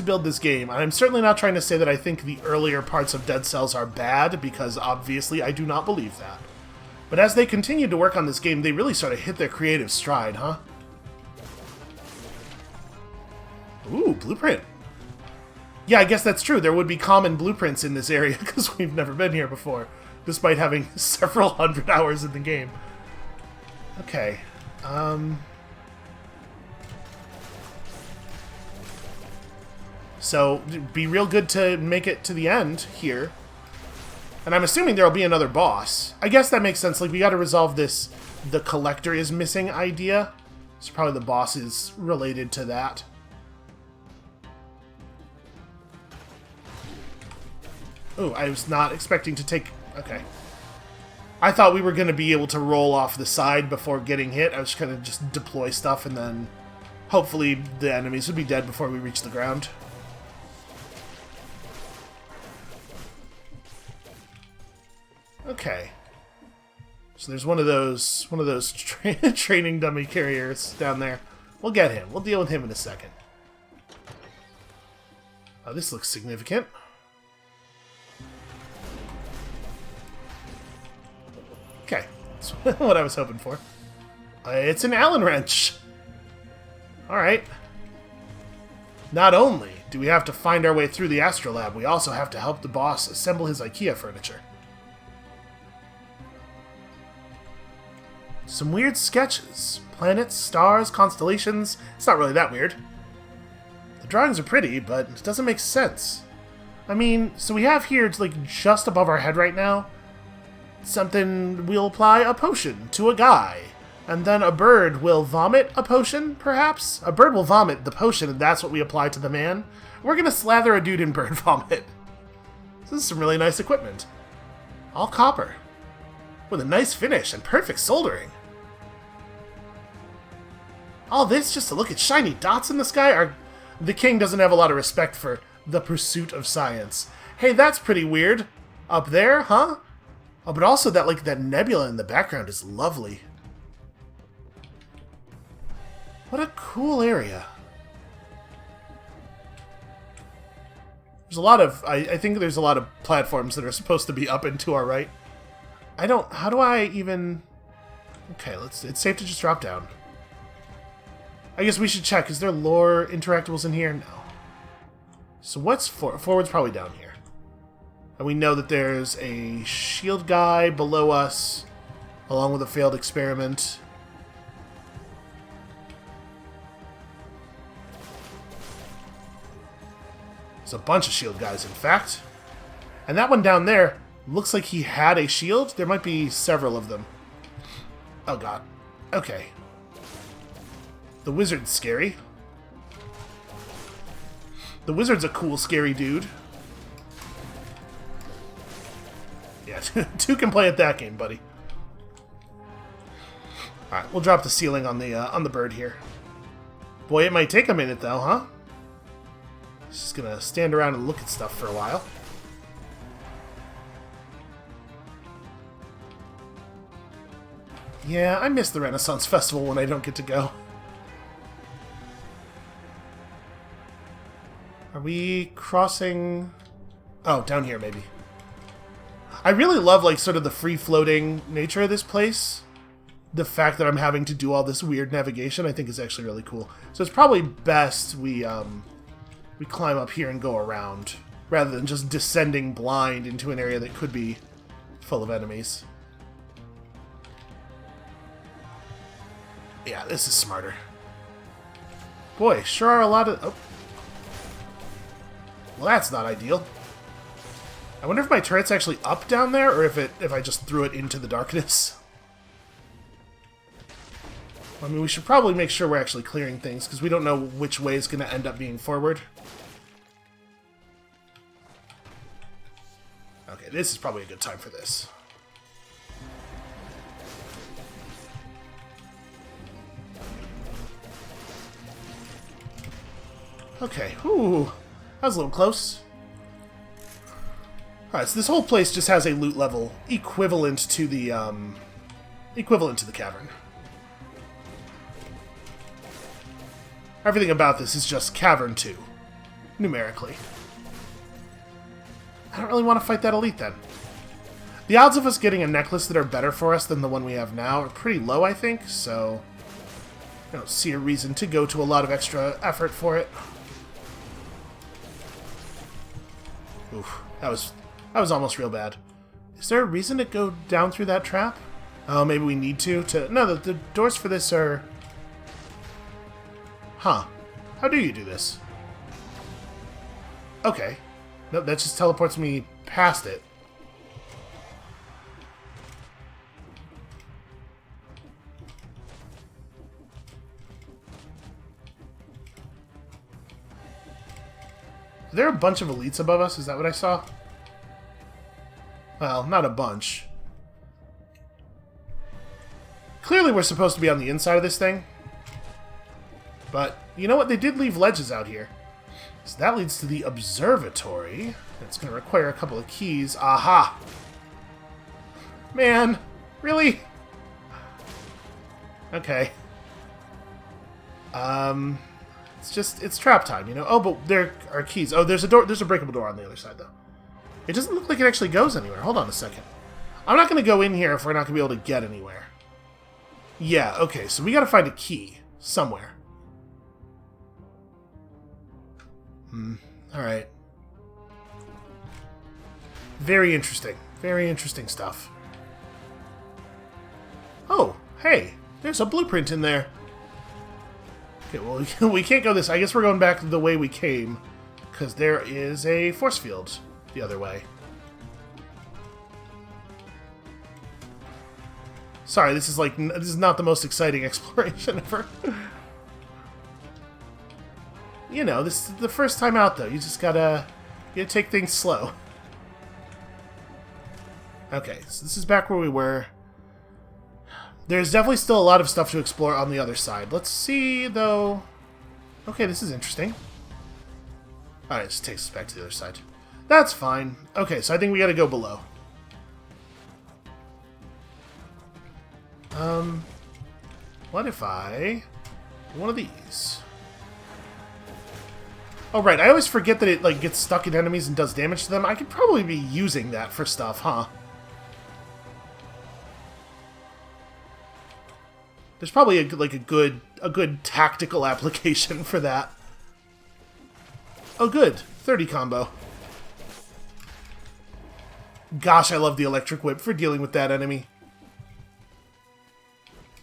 build this game, and I'm certainly not trying to say that I think the earlier parts of Dead Cells are bad, because obviously I do not believe that. But as they continued to work on this game, they really sort of hit their creative stride, huh? Ooh, blueprint. Yeah, I guess that's true. There would be common blueprints in this area, because we've never been here before, despite having several hundred hours in the game. Okay, So, be real good to make it to the end here. And I'm assuming there'll be another boss. I guess that makes sense. Like, we gotta resolve this the collector is missing idea. So probably the boss is related to that. Oh, I was not expecting to take... Okay. I thought we were going to be able to roll off the side before getting hit. I was going to just deploy stuff and then hopefully the enemies would be dead before we reach the ground. Okay. So there's one of those training dummy carriers down there. We'll get him. We'll deal with him in a second. Oh, this looks significant. Okay, that's what I was hoping for. It's an Allen wrench. Alright. Not only do we have to find our way through the Astrolab, we also have to help the boss assemble his IKEA furniture. Some weird sketches. Planets, stars, constellations. It's not really that weird. The drawings are pretty, but it doesn't make sense. I mean, so we have here, it's like just above our head right now, something, we'll apply a potion to a guy. And then a bird will vomit a potion, perhaps? A bird will vomit the potion, and that's what we apply to the man. We're gonna slather a dude in bird vomit. This is some really nice equipment. All copper. With a nice finish and perfect soldering. All this just to look at shiny dots in the sky? The king doesn't have a lot of respect for the pursuit of science. Hey, that's pretty weird. Up there, huh? Oh, but also that nebula in the background is lovely. What a cool area. There's a lot of... I think there's a lot of platforms that are supposed to be up and to our right. How do I even... Okay, it's safe to just drop down. I guess we should check. Is there lore interactables in here? No. So what's forward's probably down here. And we know that there's a shield guy below us, along with a failed experiment. There's a bunch of shield guys, in fact. And that one down there looks like he had a shield. There might be several of them. Oh god. Okay. The wizard's scary. The wizard's a cool, scary dude. Yeah, two can play at that game, buddy. Alright, we'll drop the ceiling on the bird here. Boy, it might take a minute, though, huh? Just gonna stand around and look at stuff for a while. Yeah, I miss the Renaissance Festival when I don't get to go. Are we crossing... Oh, down here, maybe. I really love, like, sort of the free-floating nature of this place. The fact that I'm having to do all this weird navigation, I think is actually really cool. So it's probably best we climb up here and go around, rather than just descending blind into an area that could be full of enemies. Yeah, this is smarter. Boy, sure are a lot of... Oh. Well, that's not ideal. I wonder if my turret's actually up down there, or if I just threw it into the darkness. I mean, we should probably make sure we're actually clearing things, because we don't know which way is going to end up being forward. Okay, this is probably a good time for this. Okay, whew. That was a little close. Alright, so this whole place just has a loot level equivalent to the cavern. Everything about this is just Cavern 2, numerically. I don't really want to fight that elite, then. The odds of us getting a necklace that are better for us than the one we have now are pretty low, I think, so I don't see a reason to go to a lot of extra effort for it. Oof, that was almost real bad. Is there a reason to go down through that trap? Oh, maybe we need to... No, the doors for this are... Huh. How do you do this? Okay. Nope, that just teleports me past it. Are there a bunch of elites above us? Is that what I saw? Well, not a bunch. Clearly we're supposed to be on the inside of this thing. But, you know what? They did leave ledges out here. So that leads to the observatory. It's going to require a couple of keys. Aha! Man, really? Okay. It's trap time, you know? Oh, but there are keys. Oh, there's a door. There's a breakable door on the other side, though. It doesn't look like it actually goes anywhere. Hold on a second. I'm not going to go in here if we're not going to be able to get anywhere. Yeah, okay, so we got to find a key somewhere. Alright. Very interesting. Very interesting stuff. Oh, hey, there's a blueprint in there. Okay, well, we can't go this. I guess we're going back the way we came, because there is a force field the other way. Sorry, this is not the most exciting exploration ever. You know, this is the first time out, though. You gotta take things slow. Okay, so this is back where we were. There's definitely still a lot of stuff to explore on the other side. Let's see, though. Okay, this is interesting. Alright, this takes us back to the other side. That's fine. Okay, so I think we gotta go below. What if I do one of these? Oh, right, I always forget that it, like, gets stuck in enemies and does damage to them. I could probably be using that for stuff, huh? There's probably a good tactical application for that. Oh, good. 30 combo. Gosh, I love the electric whip for dealing with that enemy.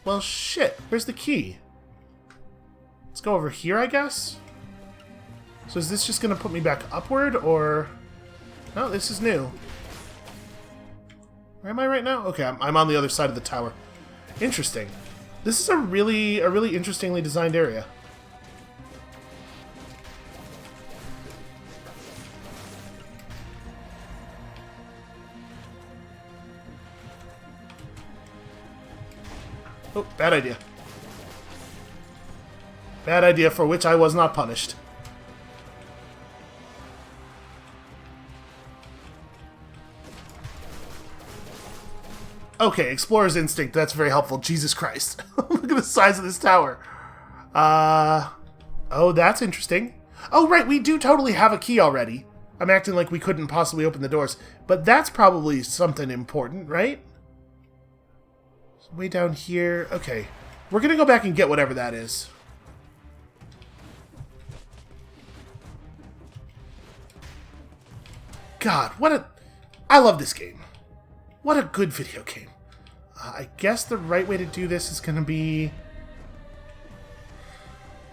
Well, shit. Where's the key? Let's go over here, I guess? So is this just going to put me back upward, or... No, this is new. Where am I right now? Okay, I'm on the other side of the tower. Interesting. This is a really interestingly designed area. Oh, bad idea. Bad idea for which I was not punished. Okay, Explorer's Instinct. That's very helpful. Jesus Christ. Look at the size of this tower. Oh, that's interesting. Oh, right, we do totally have a key already. I'm acting like we couldn't possibly open the doors. But that's probably something important, right? So way down here. Okay. We're going to go back and get whatever that is. God, what a... I love this game. What a good video game. I guess the right way to do this is going to be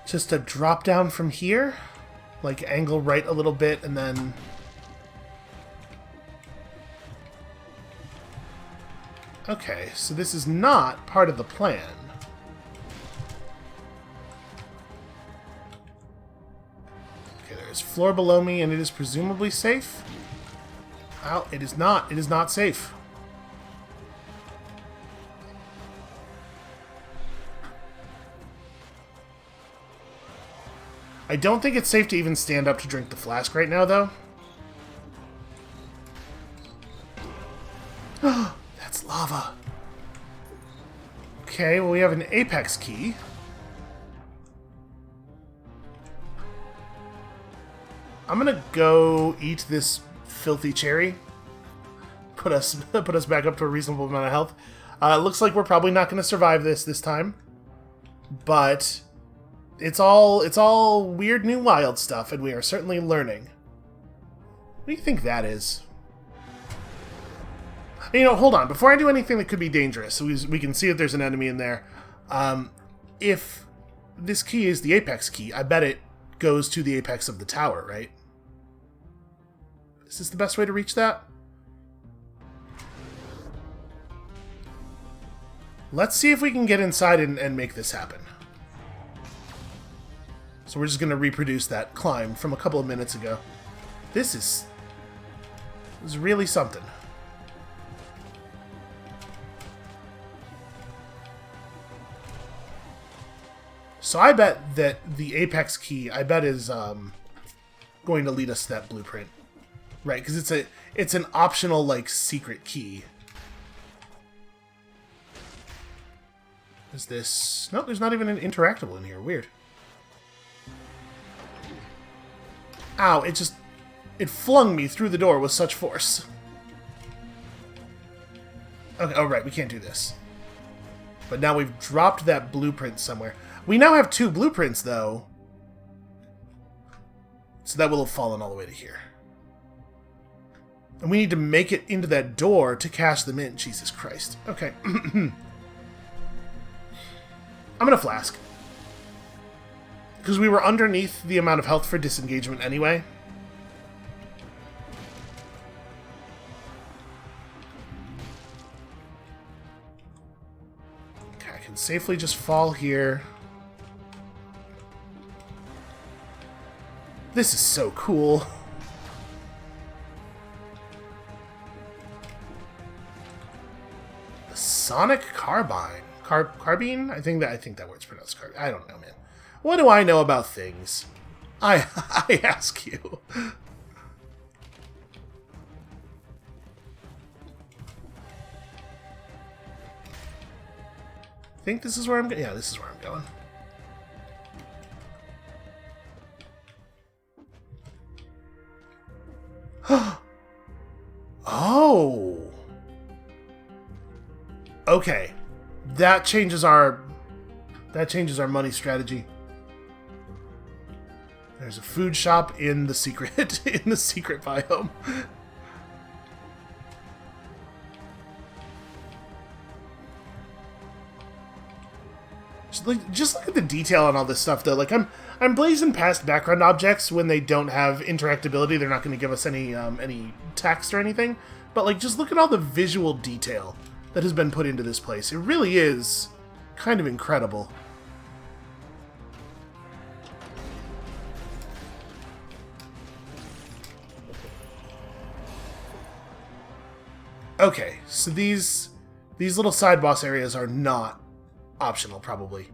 just a drop down from here. Like, angle right a little bit, and then... Okay, so this is not part of the plan. Okay, there's floor below me, and it is presumably safe. Ow, it is not. It is not safe. I don't think it's safe to even stand up to drink the flask right now, though. That's lava. Okay, well, we have an apex key. I'm gonna go eat this filthy cherry. Put us back up to a reasonable amount of health. Looks like we're probably not going to survive this time. But... It's all weird new wild stuff, and we are certainly learning. What do you think that is? You know, hold on. Before I do anything that could be dangerous, so we can see if there's an enemy in there. If this key is the apex key, I bet it goes to the apex of the tower, right? Is this the best way to reach that? Let's see if we can get inside and make this happen. So we're just going to reproduce that climb from a couple of minutes ago. This is really something. So I bet that the apex key, I bet, is going to lead us to that blueprint. Right, because it's an optional, like, secret key. Is this... Nope, there's not even an interactable in here. Weird. Ow, it flung me through the door with such force. Okay, oh right, we can't do this. But now we've dropped that blueprint somewhere. We now have 2 blueprints, though. So that will have fallen all the way to here. And we need to make it into that door to cash them in. Jesus Christ. Okay. I'm gonna flask. Because we were underneath the amount of health for disengagement anyway. Okay, I can safely just fall here. This is so cool. The Sonic Carbine. Carbine? I think that word's pronounced carbine. I don't know, man. What do I know about things? I ask you. Think this is where I'm going? Yeah, this is where I'm going. Oh. Okay. That changes our money strategy. There's a food shop in the secret biome. Just look at the detail on all this stuff, though. Like I'm blazing past background objects when they don't have interactability. They're not going to give us any text or anything. But like, just look at all the visual detail that has been put into this place. It really is kind of incredible. Okay, so these little side boss areas are not optional, probably.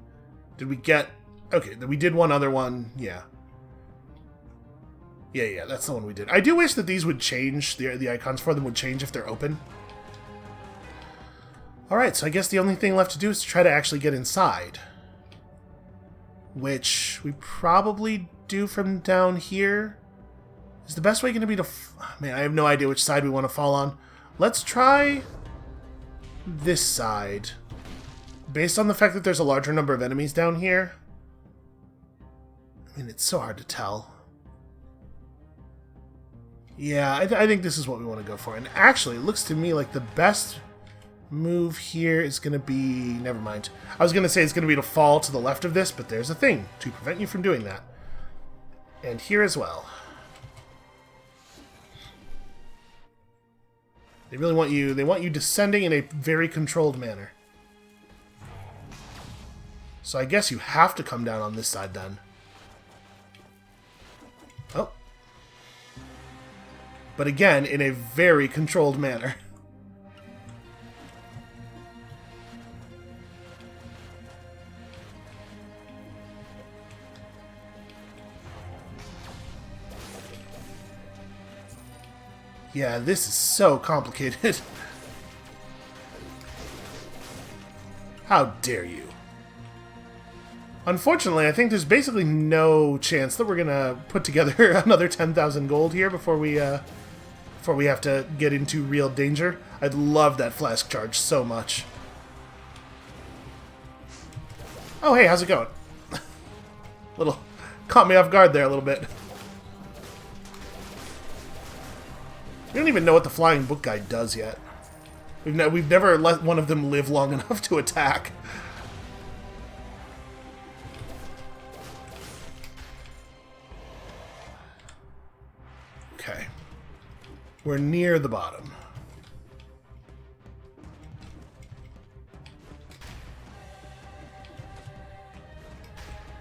Did we get... Okay, we did one other one. Yeah. Yeah, that's the one we did. I do wish that these would change. The icons for them would change if they're open. Alright, so I guess the only thing left to do is to try to actually get inside. Which we probably do from down here. Is the best way going to be to... Man, I have no idea which side we want to fall on. Let's try this side. Based on the fact that there's a larger number of enemies down here. I mean, it's so hard to tell. Yeah, I think this is what we want to go for. And actually, it looks to me like the best move here is going to be... Never mind. I was going to say it's going to be to fall to the left of this, but there's a thing to prevent you from doing that. And here as well. They really want you... They want you descending in a very controlled manner. So I guess you have to come down on this side then. Oh. But again, in a very controlled manner. Yeah, this is so complicated. How dare you? Unfortunately, I think there's basically no chance that we're gonna put together another 10,000 gold here before we have to get into real danger. I'd love that flask charge so much. Oh, hey, how's it going? Little caught me off guard there a little bit. We don't even know what the flying book guy does yet. We've never let one of them live long enough to attack. Okay. We're near the bottom.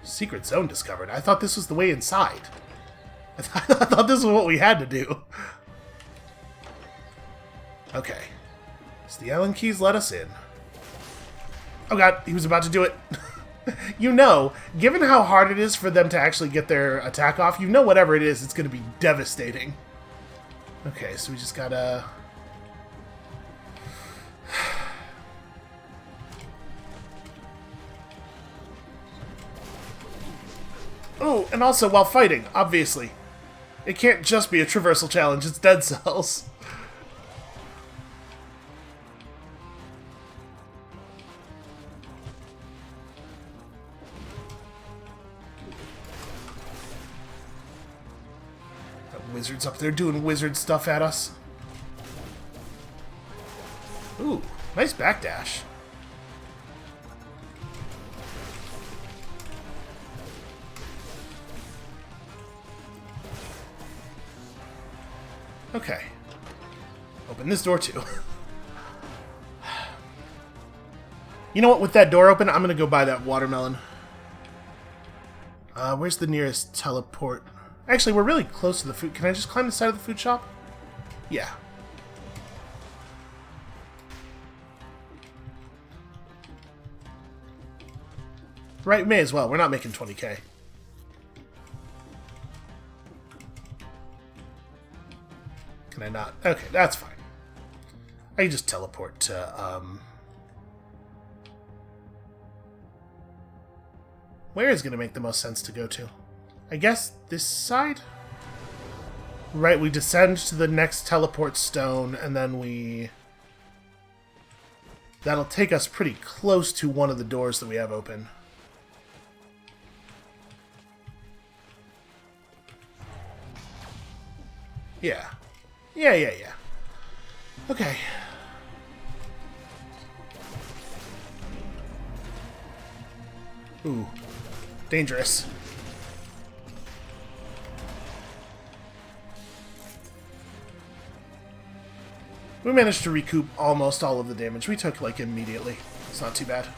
Secret zone discovered. I thought this was the way inside. I thought this was what we had to do. Okay. So the Allen keys let us in. Oh god, he was about to do it. You know, given how hard it is for them to actually get their attack off, you know whatever it is, it's going to be devastating. Okay, so we just gotta... Oh, and also while fighting, obviously. It can't just be a traversal challenge, it's Dead Cells. wizards up there doing wizard stuff at us. Ooh, nice backdash. Okay. Open this door too. You know what? With that door open, I'm gonna go buy that watermelon. Where's the nearest teleport? Actually, we're really close to the food. Can I just climb the side of the food shop? Yeah. Right, may as well. We're not making 20k. Can I not? Okay, that's fine. I can just teleport to, where is going to make the most sense to go to? I guess this side? Right, we descend to the next teleport stone, and then we... That'll take us pretty close to one of the doors that we have open. Yeah. Yeah. Okay. Ooh. Dangerous. We managed to recoup almost all of the damage we took, like, immediately. It's not too bad.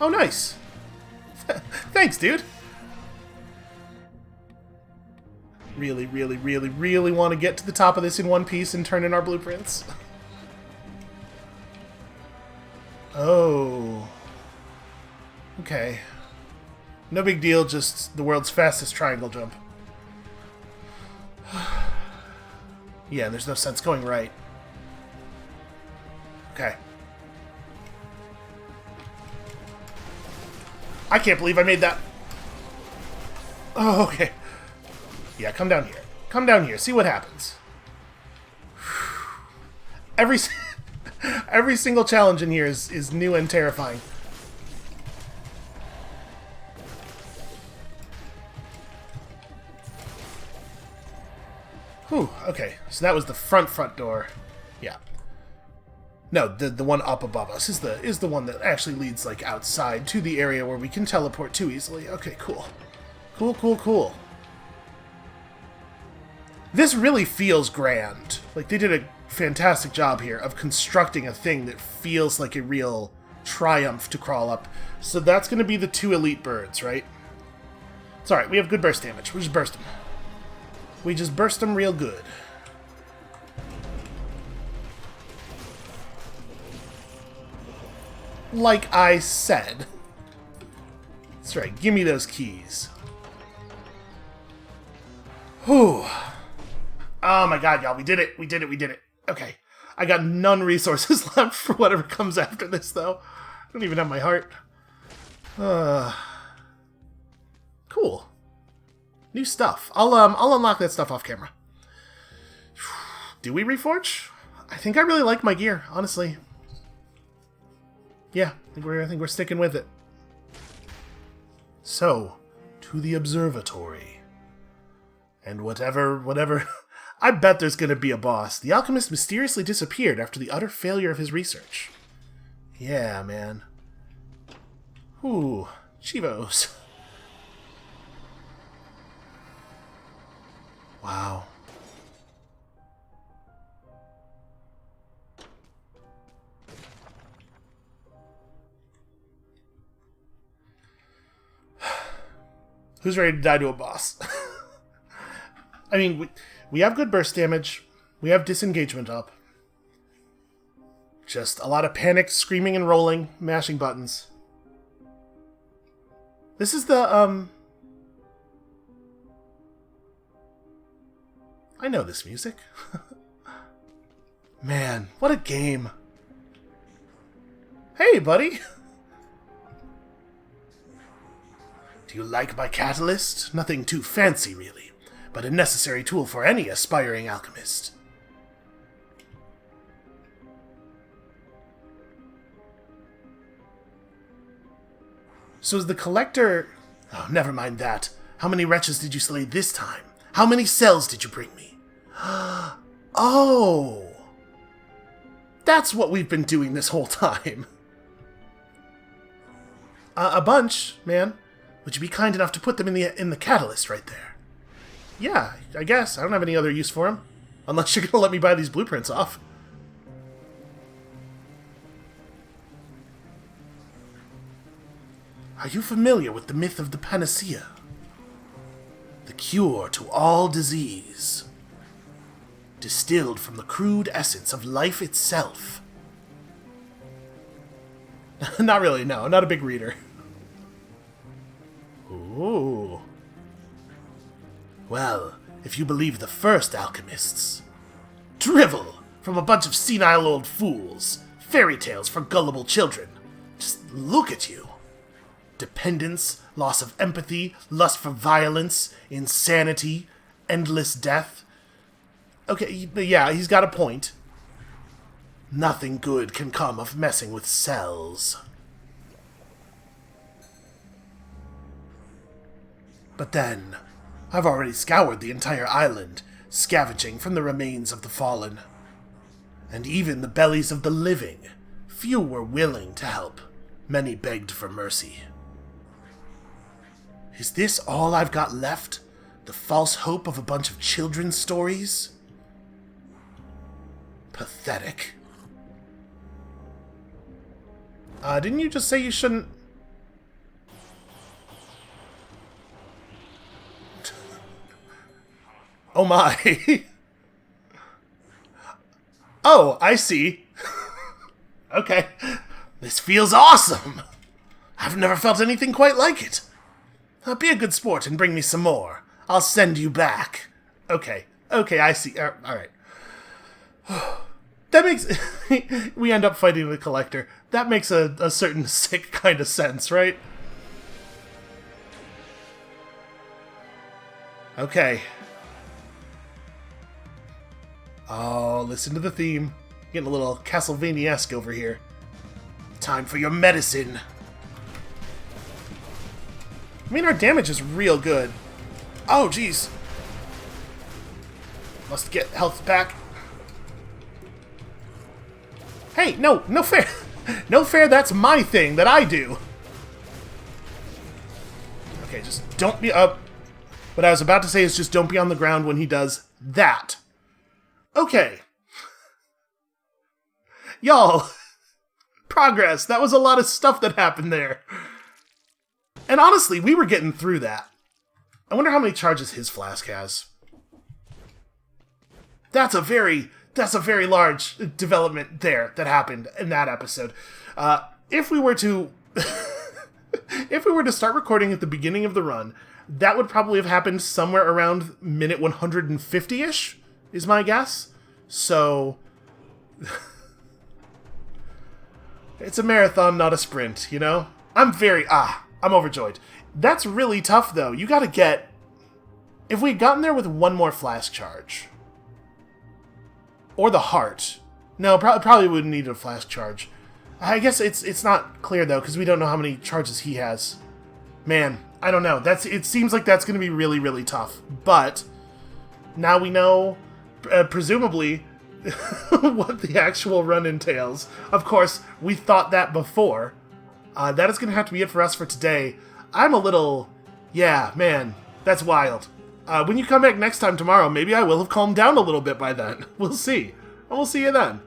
Oh, nice! Thanks, dude! Really want to get to the top of this in one piece and turn in our blueprints. Oh. Okay. No big deal, just the world's fastest triangle jump. Yeah, there's no sense going right. Okay. I can't believe I made that. Oh, okay. Yeah, come down here. Come down here. See what happens. Every single challenge in here is new and terrifying. Whew, okay. So that was the front door. Yeah. No, the one up above us is the one that actually leads, like, outside to the area where we can teleport to easily. Okay, cool. Cool. This really feels grand. Like, they did a fantastic job here of constructing a thing that feels like a real triumph to crawl up. So that's going to be the 2 elite birds, right? It's alright, we have good burst damage. We just burst them. We just burst them real good. Like I said. That's right, give me those keys. Whew. Oh my god, y'all, we did it. Okay. I got none resources left for whatever comes after this, though. I don't even have my heart. Cool. New stuff. I'll unlock that stuff off camera. Do we reforge? I think I really like my gear, honestly. Yeah, I think we're sticking with it. So, to the observatory. And whatever... I bet there's gonna be a boss. The alchemist mysteriously disappeared after the utter failure of his research. Yeah, man. Ooh, Chivos. Wow. Who's ready to die to a boss? I mean, we have good burst damage. We have disengagement up. Just a lot of panicked screaming and rolling, mashing buttons. This is the, I know this music. Man, what a game. Hey, buddy. Do you like my catalyst? Nothing too fancy, really, but a necessary tool for any aspiring alchemist. So is the collector... Oh, never mind that. How many wretches did you slay this time? How many cells did you bring me? Oh! That's what we've been doing this whole time. A bunch, man. Would you be kind enough to put them in the catalyst right there? Yeah, I guess. I don't have any other use for them. Unless you're gonna let me buy these blueprints off. Are you familiar with the myth of the Panacea? The cure to all disease. Distilled from the crude essence of life itself. Not really, no. Not a big reader. Ooh. Well, if you believe the first alchemists. Drivel from a bunch of senile old fools. Fairy tales for gullible children. Just look at you. Dependence, loss of empathy, lust for violence, insanity, endless death. Okay, yeah, he's got a point. Nothing good can come of messing with cells. But then, I've already scoured the entire island, scavenging from the remains of the fallen. And even the bellies of the living. Few were willing to help. Many begged for mercy. Is this all I've got left? The false hope of a bunch of children's stories? Pathetic. Didn't you just say you shouldn't... Oh my. Oh, I see. Okay. This feels awesome. I've never felt anything quite like it. Be a good sport and bring me some more. I'll send you back. Okay. Okay, I see. Alright. That makes... we end up fighting the Collector. That makes a certain sick kind of sense, right? Okay. Oh, listen to the theme. Getting a little Castlevania-esque over here. Time for your medicine. I mean, our damage is real good. Oh, jeez. Must get health back. Hey, no fair. No fair, that's my thing that I do. Okay, just don't be up. What I was about to say is just don't be on the ground when he does that. Okay. Y'all. Progress. That was a lot of stuff that happened there. And honestly, we were getting through that. I wonder how many charges his flask has. That's a very large development there that happened in that episode. If we were to start recording at the beginning of the run, that would probably have happened somewhere around minute 150-ish, is my guess. So it's a marathon, not a sprint, you know? I'm overjoyed. That's really tough, though. You gotta get... If we'd gotten there with one more flask charge... Or the heart. No, probably wouldn't need a flask charge. I guess it's not clear, though, because we don't know how many charges he has. Man, I don't know. It seems like that's going to be really, really tough. But, now we know, presumably, what the actual run entails. Of course, we thought that before. That is going to have to be it for us for today. I'm a little... Yeah, man, that's wild. When you come back next time tomorrow, maybe I will have calmed down a little bit by then. We'll see. And we'll see you then.